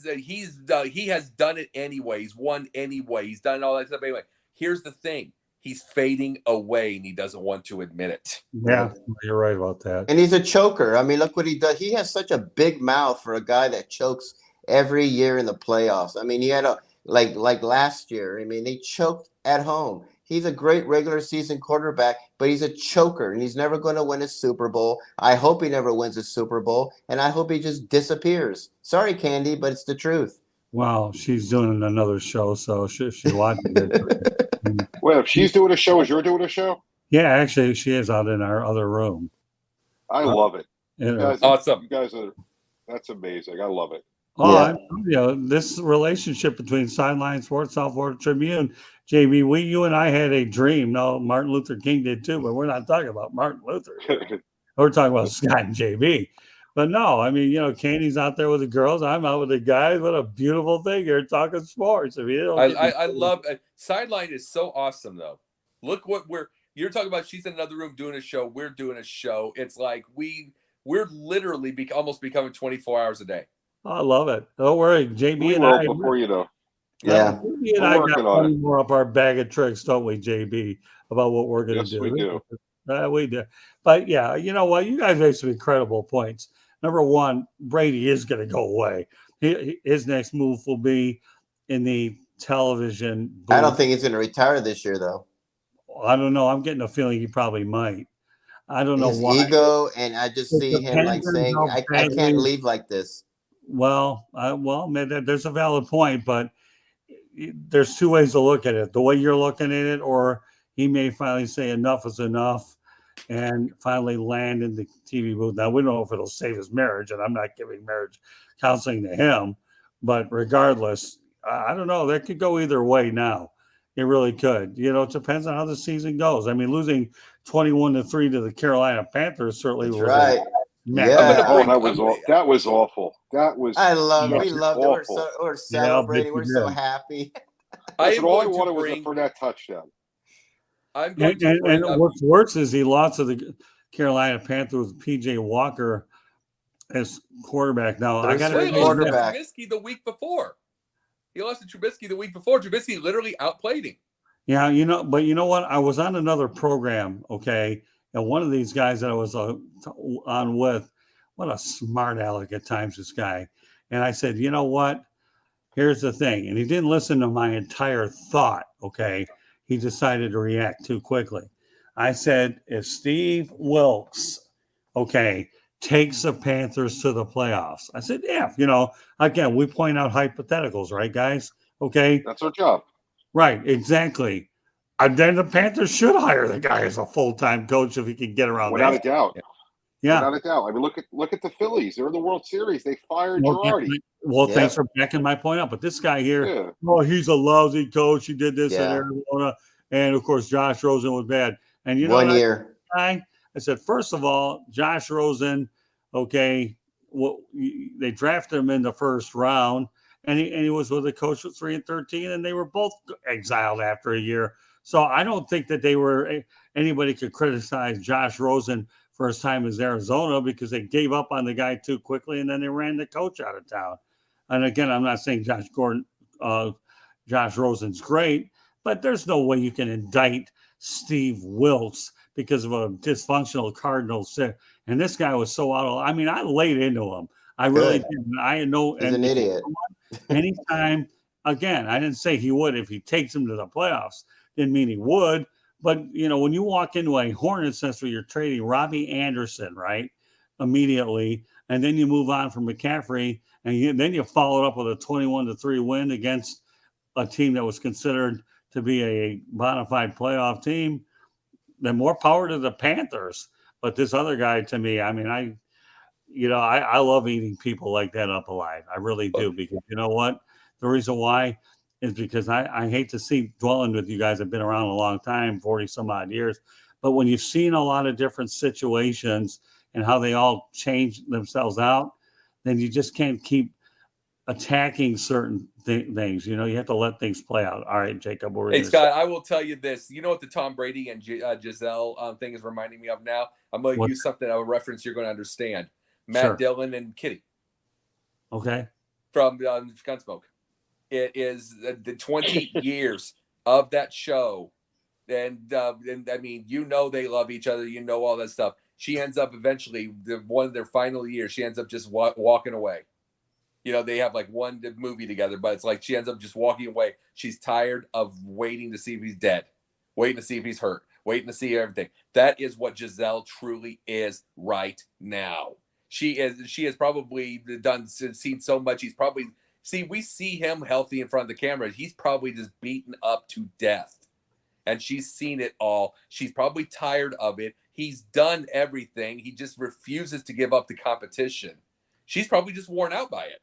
D: has done it anyway. He's won anyway. He's done all that stuff anyway. Here's the thing. He's fading away, and he doesn't want to admit it.
A: Yeah, you're right about that.
B: And he's a choker. I mean, look what he does. He has such a big mouth for a guy that chokes every year in the playoffs. I mean, he had like last year. I mean, they choked at home. He's a great regular season quarterback, but he's a choker, and he's never going to win a Super Bowl. I hope he never wins a Super Bowl, and I hope he just disappears. Sorry, Candy, but it's the truth.
A: Wow, she's doing another show, so she watching it.
C: Well, if she's doing a show, as you're doing a show?
A: Yeah, actually, she is out in our other room.
C: I love it.
D: Awesome.
C: You guys that's amazing. I love it.
A: Oh, yeah. This relationship between Sideline Sports, South Florida Tribune, JB, you and I had a dream. No, Martin Luther King did too, but we're not talking about Martin Luther. We're talking about Scott and JB. But no, I mean, you know, Candy's out there with the girls. I'm out with the guys. What a beautiful thing. You're talking sports. I mean,
D: I love Sideline is so awesome, though. Look what you're talking about. She's in another room doing a show. We're doing a show. It's like we're literally almost becoming 24 hours a day.
A: I love it. Don't worry, JB
C: We
A: and
C: will,
A: I.
C: before you know.
B: Yeah.
A: JB and I got one more up our bag of tricks, don't we, JB, about what we're going to do.
C: We do.
A: We do. But yeah, you know what? You guys made some incredible points. Number one, Brady is going to go away. His next move will be in the television booth.
B: I don't think he's going to retire this year, though.
A: I don't know. I'm getting a feeling he probably might. I don't know
B: His
A: why.
B: ego, and I just see him like saying, I can't leave like this.
A: Man, there's a valid point, but there's two ways to look at it. The way you're looking at it, or he may finally say enough is enough and finally land in the TV booth. Now, we don't know if it'll save his marriage, and I'm not giving marriage counseling to him. But regardless, I don't know. That could go either way now. It really could. It depends on how the season goes. I mean, losing 21-3 to the Carolina Panthers certainly
B: That's
A: was
B: right.
A: a massive.
D: I'm gonna
B: Yeah.
D: bring.
C: That was awful. That was
B: I love it. We
C: just
B: loved it.
C: awful.
B: We're
A: Yeah, I bet
B: celebrating.
A: you
B: We're so
A: did.
B: happy.
D: I
C: Listen,
D: am
C: all I
D: going to
C: wanted was a
D: bring.
C: Fournette touchdown.
D: I'm going
A: And,
D: to
A: and,
D: bring
A: and
D: up.
A: what's worse is he lost to the Carolina Panthers with P.J. Walker as quarterback. Now, I
B: Third
A: got to
D: Well, he
B: string
D: lost to
B: quarterback.
D: Trubisky the week before. He lost to Trubisky the week before. Trubisky literally outplayed him.
A: Yeah, but you know what? I was on another program, okay, and one of these guys that I was on with, what a smart aleck at times, this guy. And I said, you know what? Here's the thing. And he didn't listen to my entire thought, okay? He decided to react too quickly. I said, if Steve Wilkes, okay, takes the Panthers to the playoffs, I said, yeah, again, we point out hypotheticals, right, guys? Okay.
C: That's our job.
A: Right, exactly. And then the Panthers should hire the guy as a full-time coach if he can get around
C: Without a
A: that.
C: doubt.
A: Yeah.
C: Without a doubt. I mean, look at the Phillies. They're in the World Series. They fired
A: Well,
C: Girardi.
A: thanks for backing my point up. But this guy here,
C: Yeah.
A: he's a lousy coach. He did this in
B: Yeah.
A: Arizona. And, of course, Josh Rosen was bad. And you know
B: 1
A: what
B: year.
A: I said, first of all, Josh Rosen, okay, they drafted him in the first round. And he was with a coach with 3-13, and they were both exiled after a year. So I don't think that anybody could criticize Josh Rosen for his time as Arizona because they gave up on the guy too quickly, and then they ran the coach out of town. And again, I'm not saying Josh Rosen's great, but there's no way you can indict Steve Wilkes because of a dysfunctional Cardinals. And this guy was so I laid into him. I really did. I know.
B: He's an idiot.
A: Anytime, again, I didn't say he would if he takes him to the playoffs. Didn't mean he would. But, when you walk into a Hornets nest where you're trading Robbie Anderson, right, immediately, and then you move on from McCaffrey, and then you follow it up with a 21-3 win against a team that was considered to be a bona fide playoff team, then more power to the Panthers. But this other guy, to me, I love eating people like that up alive. I really do, because you know what? The reason why is because I hate to see dwelling with you guys. I've been around a long time, 40 some odd years. But when you've seen a lot of different situations and how they all change themselves out, then you just can't keep attacking certain things. You have to let things play out. All right, Jacob.
D: Hey, Scott, I will tell you this. You know what the Tom Brady and Giselle thing is reminding me of now? I'm going to use something, a reference you're going to understand. Matt Dillon and Kitty.
A: Okay.
D: From Gunsmoke. It is the 20 years of that show. And I mean, they love each other. All that stuff. She ends up eventually, one of their final years, she ends up just walking away. They have like one movie together, but it's like she ends up just walking away. She's tired of waiting to see if he's dead, waiting to see if he's hurt, waiting to see everything. That is what Giselle truly is right now. She has probably seen so much. He's probably we see him healthy in front of the camera. He's probably just beaten up to death. And she's seen it all. She's probably tired of it. He's done everything. He just refuses to give up the competition. She's probably just worn out by it.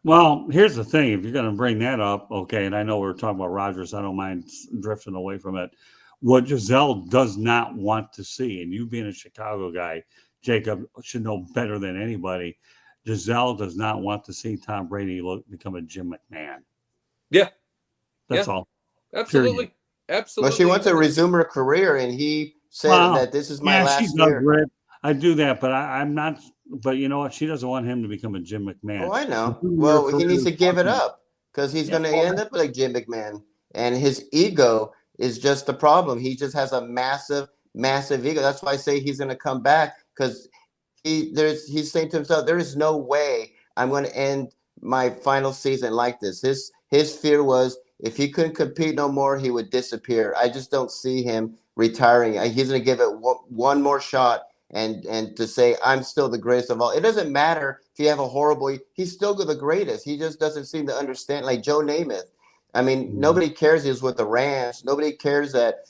A: Well, here's the thing. If you're going to bring that up, okay, and I know we're talking about Rodgers. I don't mind drifting away from it. What Giselle does not want to see, and you being a Chicago guy, Jacob, should know better than anybody, Giselle does not want to see Tom Brady become a Jim McMahon.
D: Yeah.
A: That's all.
D: Absolutely.
A: Period.
D: Absolutely.
B: Well, she wants to resume her career, and he said that this is my last year.
A: Great. I do that, but I'm not. But you know what? She doesn't want him to become a Jim McMahon.
B: Oh, I know. Well, he needs to give it up because he's going to end up like Jim McMahon, and his ego is just the problem. He just has a massive, massive ego. That's why I say he's going to come back because he's saying to himself, "There is no way I'm going to end my final season like this." His fear was if he couldn't compete no more, he would disappear. I just don't see him retiring. He's going to give it one more shot and to say I'm still the greatest of all. It doesn't matter if you have a horrible, he's still the greatest. He just doesn't seem to understand. Like Joe Namath. I mean, nobody cares he was with the Rams. Nobody cares that,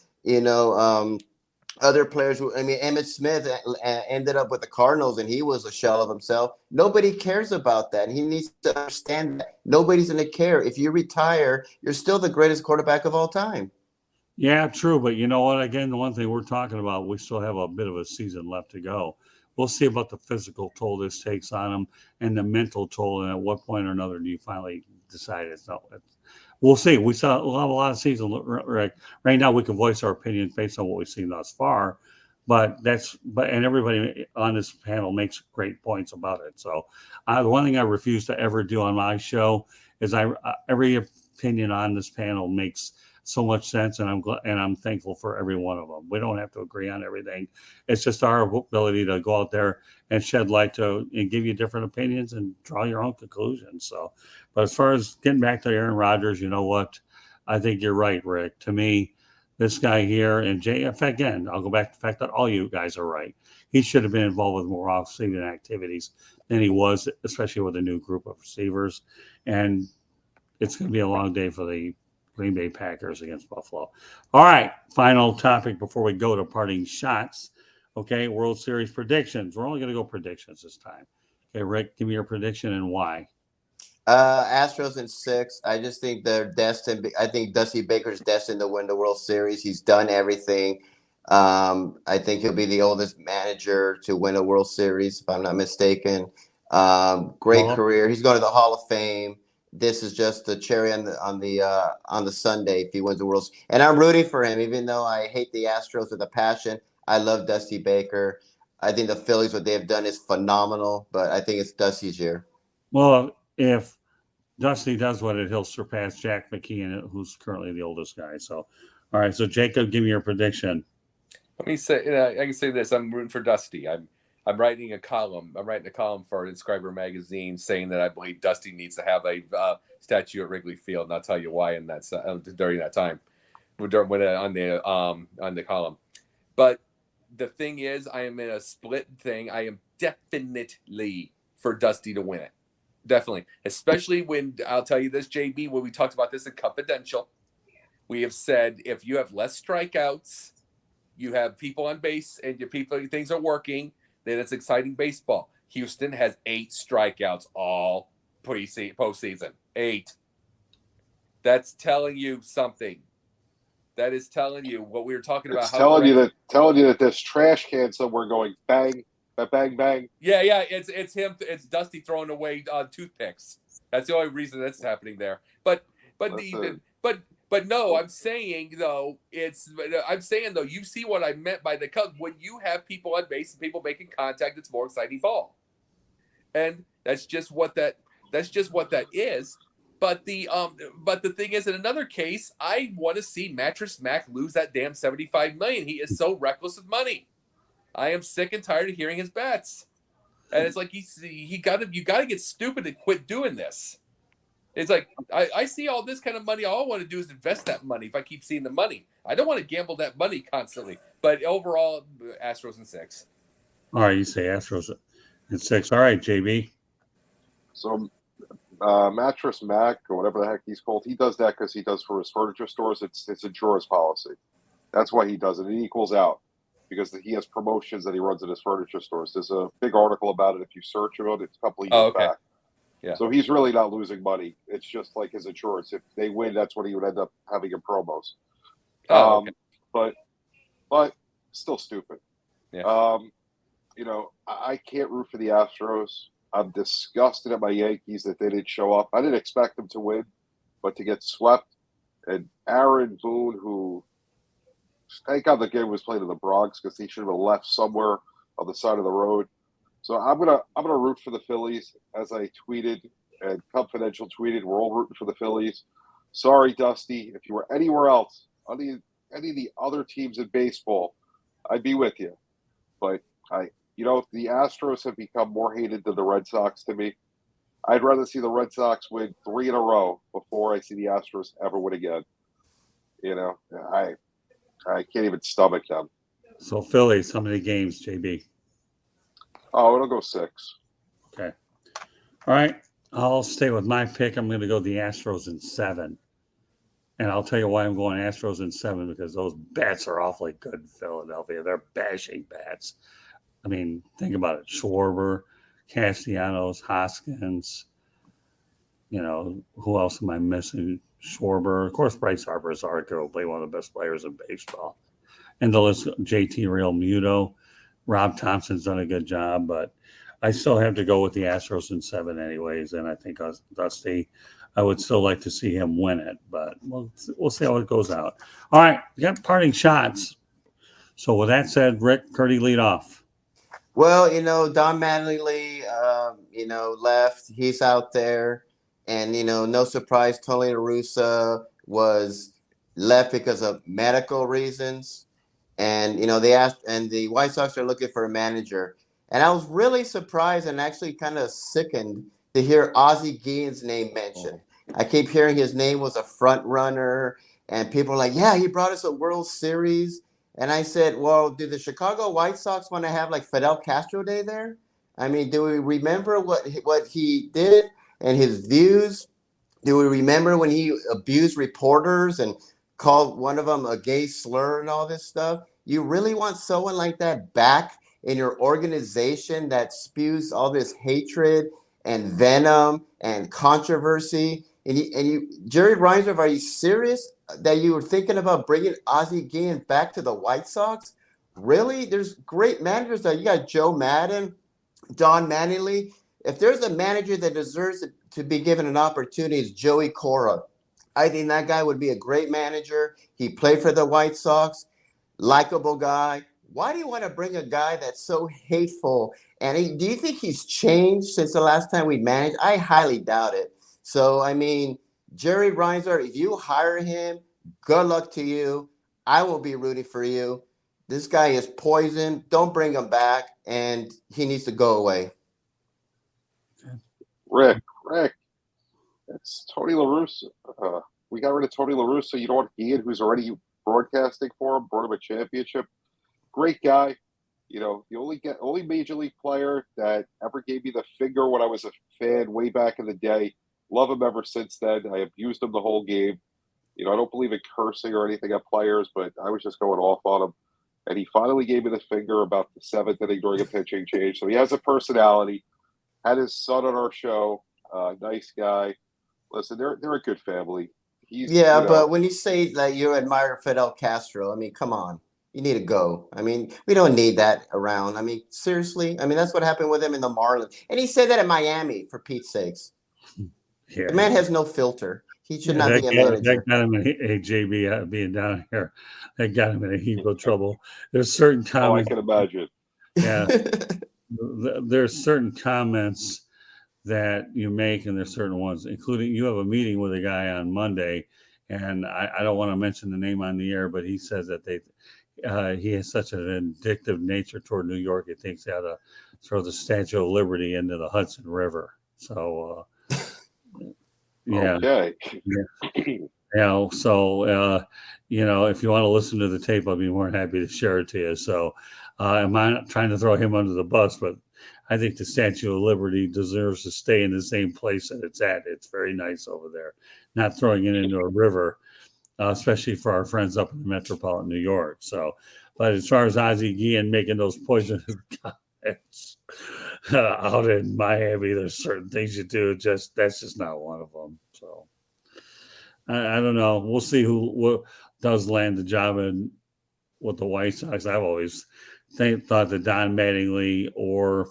B: other players. I mean, Emmitt Smith ended up with the Cardinals, and he was a shell of himself. Nobody cares about that. He needs to understand that nobody's going to care. If you retire, you're still the greatest quarterback of all time.
A: Yeah, true. But you know what? Again, the one thing we're talking about, we still have a bit of a season left to go. We'll see about the physical toll this takes on him and the mental toll. And at what point or another do you finally decide it's not? We'll see. We'll have a lot of season. Right now, we can voice our opinions based on what we've seen thus far. And everybody on this panel makes great points about it. So, the one thing I refuse to ever do on my show is every opinion on this panel makes so much sense, and I'm thankful for every one of them. We don't have to agree on everything. It's just our ability to go out there and shed light and give you different opinions and draw your own conclusions. So, but as far as getting back to Aaron Rodgers, you know what? I think you're right, Rick. To me, this guy here and Jay, in fact, again, I'll go back to the fact that all you guys are right. He should have been involved with more off-season activities than he was, especially with a new group of receivers. And it's going to be a long day for the Green Bay Packers against Buffalo. All right, final topic before we go to parting shots. Okay, World Series predictions. We're only going to go predictions this time. Okay, Rick, give me your prediction and why.
B: Astros in 6. I just think they're destined. I think Dusty Baker's destined to win the World Series. He's done everything. I think he'll be the oldest manager to win a World Series, if I'm not mistaken. Great career. He's going to the Hall of Fame. This is just the cherry on the Sunday if he wins the World Series. And I'm rooting for him, even though I hate the Astros with a passion. I love Dusty Baker. I think the Phillies, what they have done is phenomenal, but I think it's Dusty's year.
A: Well, if Dusty does what he'll surpass Jack McKeon, who's currently the oldest guy. So, all right. So, Jacob, give me your prediction.
D: Let me say, I can say this: I'm rooting for Dusty. I'm writing a column. I'm writing a column for Inscriber magazine saying that I believe Dusty needs to have a statue at Wrigley Field, and I'll tell you why in that during that time, on the column. But the thing is, I am in a split thing. I am definitely for Dusty to win it. Definitely. Especially when, I'll tell you this, JB, when we talked about this in Confidential, we have said if you have less strikeouts, you have people on base, and things are working, then it's exciting baseball. Houston has 8 strikeouts all postseason. 8. That's telling you something. That is telling you what we were talking about.
C: It's telling you that there's trash can somewhere going bang, bang, bang.
D: Yeah. It's him. It's Dusty throwing away toothpicks. That's the only reason that's happening there. But no, I'm saying though, you see what I meant by the Cubs. When you have people on base and people making contact, it's more exciting ball, and that's just what that is. But the thing is, in another case, I want to see Mattress Mac lose that damn $75 million. He is so reckless with money. I am sick and tired of hearing his bets, and it's like you got to get stupid and quit doing this. It's like I see all this kind of money. All I want to do is invest that money. If I keep seeing the money, I don't want to gamble that money constantly. But overall, Astros in 6.
A: All right, you say Astros in 6. All right, JB.
C: So, Mattress Mac or whatever the heck he's called, he does that because he does for his furniture stores. It's insurance policy. That's why he does it. It equals out because he has promotions that he runs at his furniture stores. There's a big article about it. If you search about it, it's a couple of years back.
D: Yeah.
C: So he's really not losing money. It's just like his insurance. If they win, that's what he would end up having in promos.
D: Okay.
C: But still stupid.
D: Yeah.
C: I can't root for the Astros. I'm disgusted at my Yankees that they didn't show up. I didn't expect them to win, but to get swept. And Aaron Boone, who thank God the game was played in the Bronx because he should have been left somewhere on the side of the road. So I'm gonna root for the Phillies, as I tweeted and Confidential tweeted. We're all rooting for the Phillies. Sorry, Dusty. If you were anywhere else, any of the other teams in baseball, I'd be with you. But the Astros have become more hated than the Red Sox to me. I'd rather see the Red Sox win 3 in a row before I see the Astros ever win again. I can't even stomach them.
A: So Phillies, how many games, JB?
C: Oh, it'll go 6.
A: Okay. All right. I'll stay with my pick. I'm going to go the Astros in 7. And I'll tell you why I'm going Astros in 7, because those bats are awfully good in Philadelphia. They're bashing bats. I mean, think about it. Schwarber, Castellanos, Hoskins. Who else am I missing? Schwarber. Of course, Bryce Harper is arguably one of the best players in baseball. And the list, JT Real Muto. Rob Thompson's done a good job, but I still have to go with the Astros in 7 anyways. And I think Dusty, I would still like to see him win it, but we'll see how it goes out. All right, we got parting shots. So with that said, Rick, Curdy, lead off.
B: Well, Don Mattingly, left. He's out there. And, no surprise, Tony La Russa was left because of medical reasons. And, they asked, and the White Sox are looking for a manager. And I was really surprised and actually kind of sickened to hear Ozzie Guillen's name mentioned. I keep hearing his name was a front runner, and people are like, yeah, he brought us a World Series. And I said, well, do the Chicago White Sox want to have like Fidel Castro Day there? I mean, do we remember what he did and his views? Do we remember when he abused reporters and called one of them a gay slur and all this stuff? You really want someone like that back in your organization that spews all this hatred and venom and controversy? And you, Jerry Reinsdorf, are you serious that you were thinking about bringing Ozzie Guillen back to the White Sox? Really? There's great managers there. You got Joe Madden, Don Mattingly. If there's a manager that deserves to be given an opportunity, it's Joey Cora. I think that guy would be a great manager. He played for the White Sox, likable guy. Why do you want to bring a guy that's so hateful? And do you think he's changed since the last time we managed? I highly doubt it. So, I mean, Jerry Reinsdorf, if you hire him, good luck to you. I will be rooting for you. This guy is poison. Don't bring him back, and he needs to go away.
C: Rick, it's Tony La Russa. We got rid of Tony La Russa. You don't want Ian, who's already broadcasting for him, brought him a championship. Great guy. The only major league player that ever gave me the finger when I was a fan way back in the day. Love him ever since then. I abused him the whole game. I don't believe in cursing or anything at players, but I was just going off on him. And he finally gave me the finger about the 7th inning during a pitching change. So he has a personality. Had his son on our show. Nice guy. Listen, they're a good family.
B: But when you say that you admire Fidel Castro, I mean, come on. You need to go. I mean, we don't need that around. I mean, seriously. I mean, that's what happened with him in the Marlins. And he said that in Miami, for Pete's sakes. Yeah. The man has no filter. He should not be a manager.
A: That got him in JB being down here. That got him in a heap of trouble. There's certain comments.
C: I can imagine.
A: Yeah. There's certain comments that you make, and there's certain ones, including you have a meeting with a guy on Monday, and I don't want to mention the name on the air, but he says that he has such an vindictive nature toward New York. He thinks they ought to throw the Statue of Liberty into the Hudson River. So, yeah.
C: Okay.
A: Yeah. So, if you want to listen to the tape, I'll be more than happy to share it to you. So, I'm not trying to throw him under the bus, but I think the Statue of Liberty deserves to stay in the same place that it's at. It's very nice over there. Not throwing it into a river, especially for our friends up in the metropolitan New York. So, but as far as Ozzie Guillen making those poisonous comments out in Miami, there's certain things you do. That's just not one of them. So, I don't know. We'll see who does land the job with the White Sox. I've always thought that Don Mattingly or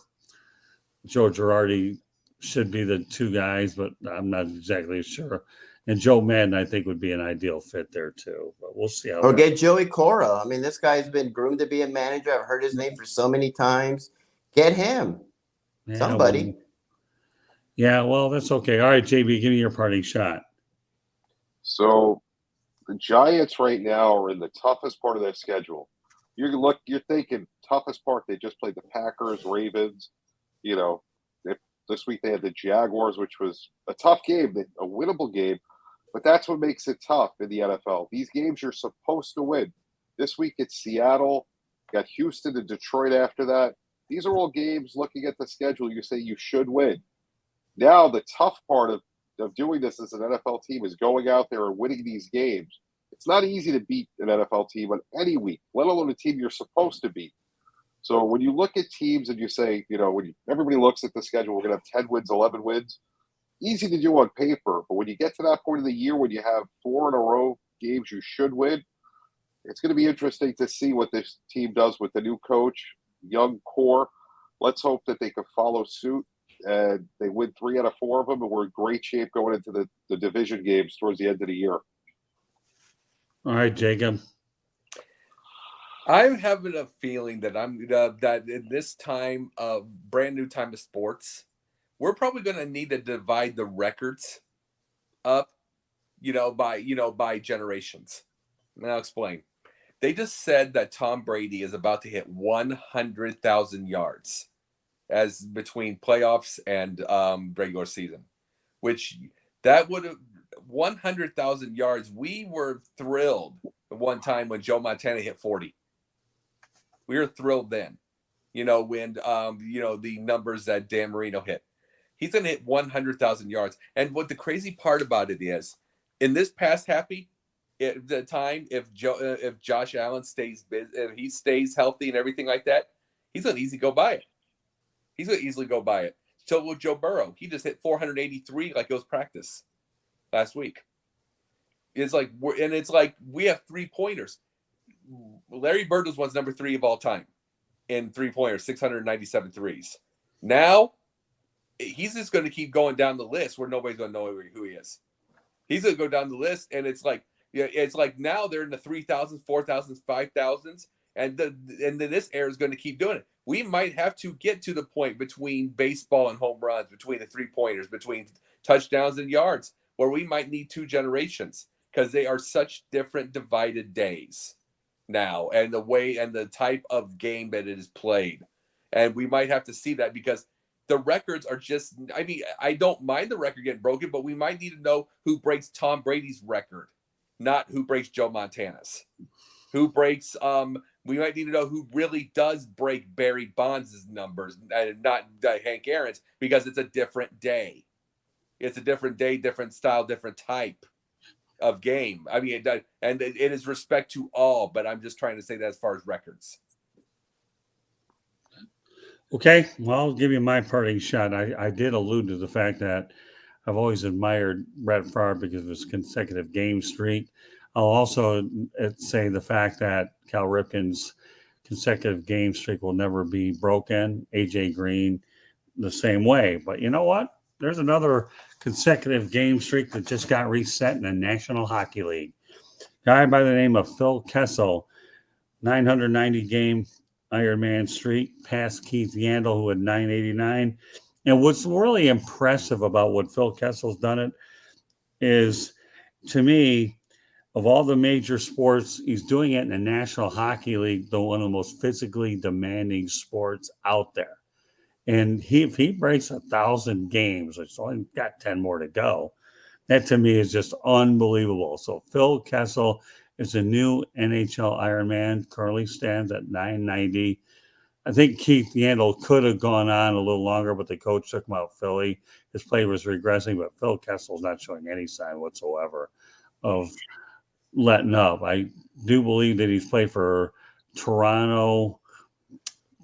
A: Joe Girardi should be the two guys, but I'm not exactly sure. And Joe Madden, I think, would be an ideal fit there too. But we'll see how.
B: Or get Joey Cora. I mean, this guy's been groomed to be a manager. I've heard his name for so many times. Get him. Yeah, somebody.
A: Well, that's okay. All right, JB, give me your parting shot.
C: So the Giants right now are in the toughest part of their schedule. You're thinking toughest part. They just played the Packers, Ravens. This week they had the Jaguars, which was a tough game, a winnable game. But that's what makes it tough in the NFL. These games you're supposed to win. This week it's Seattle, got Houston and Detroit after that. These are all games looking at the schedule you say you should win. Now the tough part of doing this as an NFL team is going out there and winning these games. It's not easy to beat an NFL team on any week, let alone a team you're supposed to beat. So when you look at teams and you say, everybody looks at the schedule, we're going to have 10 wins, 11 wins, easy to do on paper. But when you get to that point of the year, when you have 4 in a row games you should win, it's going to be interesting to see what this team does with the new coach, young core. Let's hope that they can follow suit and they win 3 out of 4 of them, and we're in great shape going into the division games towards the end of the year.
A: All right, Jacob.
D: I'm having a feeling that that in this time of brand new time of sports, we're probably going to need to divide the records up, by generations. And I'll explain. They just said that Tom Brady is about to hit 100,000 yards as between playoffs and regular season, which that would have 100,000 yards. We were thrilled at one time when Joe Montana hit 40. We were thrilled then, when the numbers that Dan Marino hit. He's going to hit 100,000 yards. And what the crazy part about it is, in this past happy, at the time, if Josh Allen if he stays healthy and everything like that, he's going to easily go by it. So with Joe Burrow, he just hit 483 like it was practice last week. It's like we have 3-pointers. Larry Bird was number 3 of all time in 3-pointers, 697 threes. Now, he's just going to keep going down the list where nobody's going to know who he is. He's going to go down the list, and it's like now they're in the 3,000s, 4,000s, 5,000s, and then this era is going to keep doing it. We might have to get to the point between baseball and home runs, between the 3-pointers, between touchdowns and yards, where we might need 2 generations because they are such different divided days now, and the way and the type of game that it is played. And we might have to see that because the records are just, I don't mind the record getting broken, but we might need to know who breaks Tom Brady's record, not who breaks Joe Montana's. Who breaks, we might need to know who really does break Barry Bonds' numbers and not Hank Aaron's, because it's a different day. It's a different day, different style, different type of game. And it is respect to all, but I'm just trying to say that as far as records.
A: Okay, well, I'll give you my parting shot. I did allude to the fact that I've always admired Brett Favre because of his consecutive game streak. I'll also say the fact that Cal Ripken's consecutive game streak will never be broken. AJ Green, the same way. But you know what? There's another consecutive game streak that just got reset in the National Hockey League. Guy by the name of Phil Kessel, 990 game Ironman streak, past Keith Yandel, who had 989. And what's really impressive about what Phil Kessel's done it is, to me, of all the major sports, he's doing it in the National Hockey League, one of the most physically demanding sports out there. And if he breaks 1,000 games, which only got 10 more to go, that to me is just unbelievable. So Phil Kessel is a new NHL Ironman, currently stands at 990. I think Keith Yandel could have gone on a little longer, but the coach took him out Philly. His play was regressing, but Phil Kessel's not showing any sign whatsoever of letting up. I do believe that he's played for Toronto,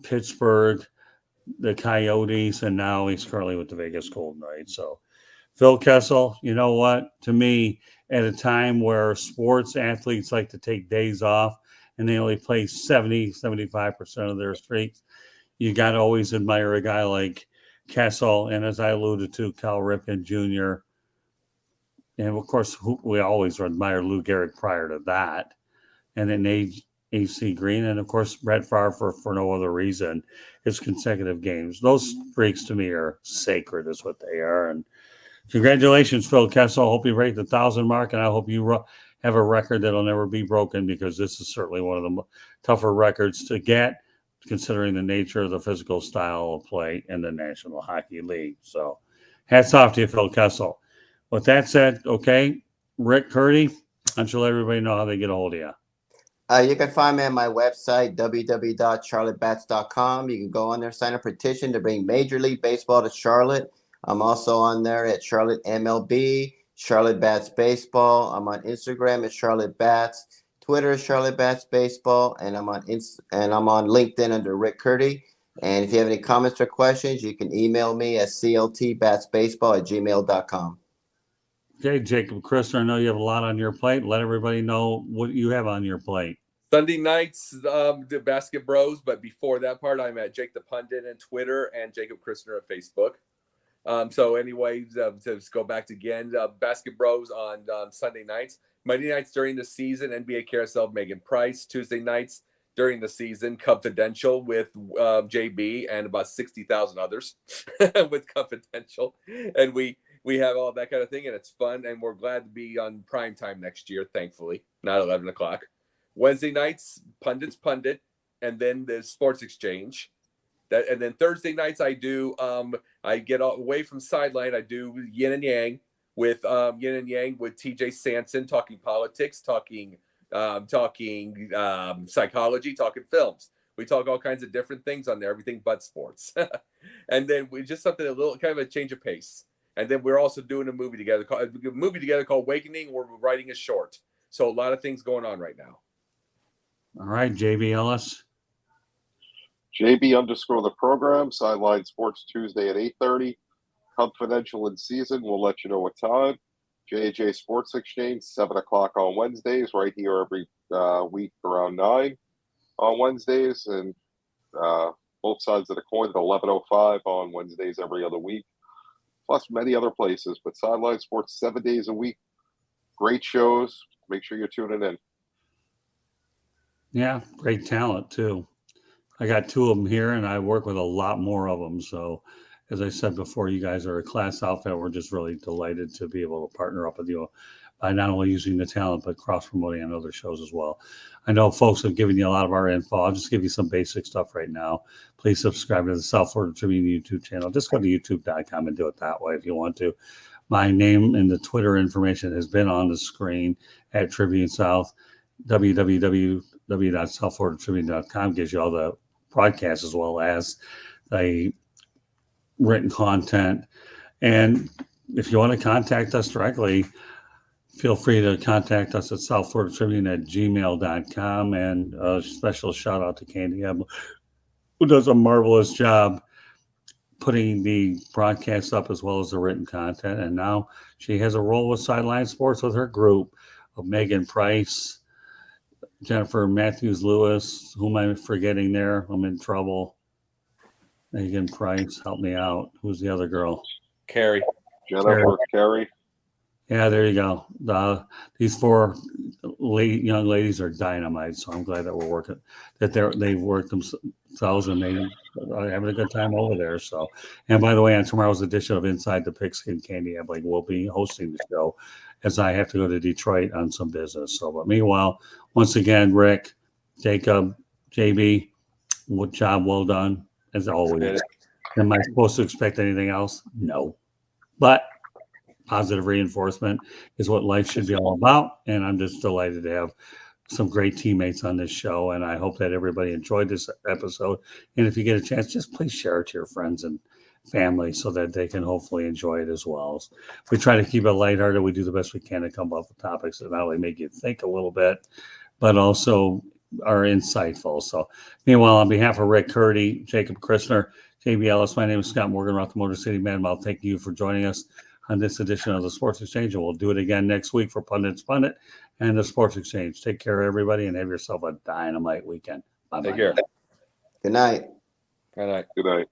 A: Pittsburgh, the Coyotes, and now he's currently with the Vegas Golden Knights. So Phil Kessel, you know what? To me, at a time where sports athletes like to take days off and they only play 75% of their streaks, you got to always admire a guy like Kessel. And as I alluded to, Cal Ripken Jr., and of course, we always admire Lou Gehrig prior to that. And then AC Green, and of course, Brett Favre for no other reason, his consecutive games. Those streaks to me are sacred, is what they are. And congratulations, Phil Kessel. I hope you break the 1,000 mark, and I hope you have a record that'll never be broken, because this is certainly one of the tougher records to get, considering the nature of the physical style of play in the National Hockey League. So hats off to you, Phil Kessel. With that said, okay, Rick Curdy, I'm sure everybody know how they get a hold of you.
B: You can find me on my website, www.charlottebats.com. You can go on there, sign a petition to bring Major League Baseball to Charlotte. I'm also on there at Charlotte MLB, Charlotte Bats Baseball. I'm on Instagram at Charlotte Bats, Twitter is Charlotte Bats Baseball, and I'm on LinkedIn under Rick Curdy. And if you have any comments or questions, you can email me at cltbatsbaseball@gmail.com.
A: Okay, Jacob Christner, I know you have a lot on your plate. Let everybody know what you have on your plate.
D: Sunday nights, the Basket Bros, but before that part, I'm at Jake the Pundit on Twitter and Jacob Christner at Facebook. So anyway, to go back again, Basket Bros on Sunday nights. Monday nights during the season, NBA Carousel, Megan Price. Tuesday nights during the season, Confidential with JB and about 60,000 others with Confidential. And we have all that kind of thing, and it's fun, and we're glad to be on prime time next year, thankfully, not 11 o'clock. Wednesday nights, Pundit, and then the Sports Exchange. And then Thursday nights I do I get away from Sideline. I do Yin and Yang with TJ Sanson, talking politics, talking psychology, talking films. We talk all kinds of different things on there, everything but sports. And then we just something a little kind of a change of pace. And then we're also doing a movie together called Awakening, where we're writing a short. So a lot of things going on right now.
A: All right, JB Ellis.
C: JB_ the program, Sideline Sports Tuesday at 8:30. Confidential in season, we'll let you know what time. JJ Sports Exchange, 7 o'clock on Wednesdays, right here every week around 9 on Wednesdays. And both sides of the coin at 11:05 on Wednesdays every other week. Plus many other places. But Sideline Sports 7 days a week. Great shows. Make sure you're tuning in.
A: Yeah, great talent too. I got 2 of them here, and I work with a lot more of them. So, as I said before, you guys are a class outfit. We're just really delighted to be able to partner up with you by not only using the talent, but cross-promoting on other shows as well. I know folks have given you a lot of our info. I'll just give you some basic stuff right now. Please subscribe to the South Florida Tribune YouTube channel. Just go to youtube.com and do it that way if you want to. My name and the Twitter information has been on the screen at Tribune South. www.southfloridatribune.com gives you all the broadcasts as well as the written content. And if you want to contact us directly, feel free to contact us at southfloridatribune@gmail.com. And a special shout out to Candy Ebel, who does a marvelous job putting the broadcast up as well as the written content. And now she has a role with Sideline Sports with her group of Megan Price, Jennifer Matthews Lewis. Who am I forgetting there? I'm in trouble. Megan Price, help me out. Who's the other girl?
D: Carrie.
C: Jennifer, Carrie.
A: Yeah, there you go. These 4 young ladies are dynamite. So I'm glad that we're working, that they've worked themselves and they are having a good time over there. So, and by the way, on tomorrow's edition of Inside the Pigskin, Candy Ebling will be hosting the show, as I have to go to Detroit on some business. So, but meanwhile, once again, Rick, Jacob, JB, job well done as always. Am I supposed to expect anything else? No, but positive reinforcement is what life should be all about. And I'm just delighted to have some great teammates on this show. And I hope that everybody enjoyed this episode. And if you get a chance, just please share it to your friends and family so that they can hopefully enjoy it as well. We try to keep it lighthearted. We do the best we can to come up with topics that not only make you think a little bit, but also are insightful. So meanwhile, on behalf of Rick Curdy, Jacob Christner, JB Ellis, my name is Scott Morgan, Rock the Motor City Man. I'll thank you for joining us on this edition of the Sports Exchange, and we'll do it again next week for Pundit's Pundit and the Sports Exchange. Take care, everybody, and have yourself a dynamite weekend. Bye-bye.
D: Take care.
B: Good night.
D: Good night.
C: Good night.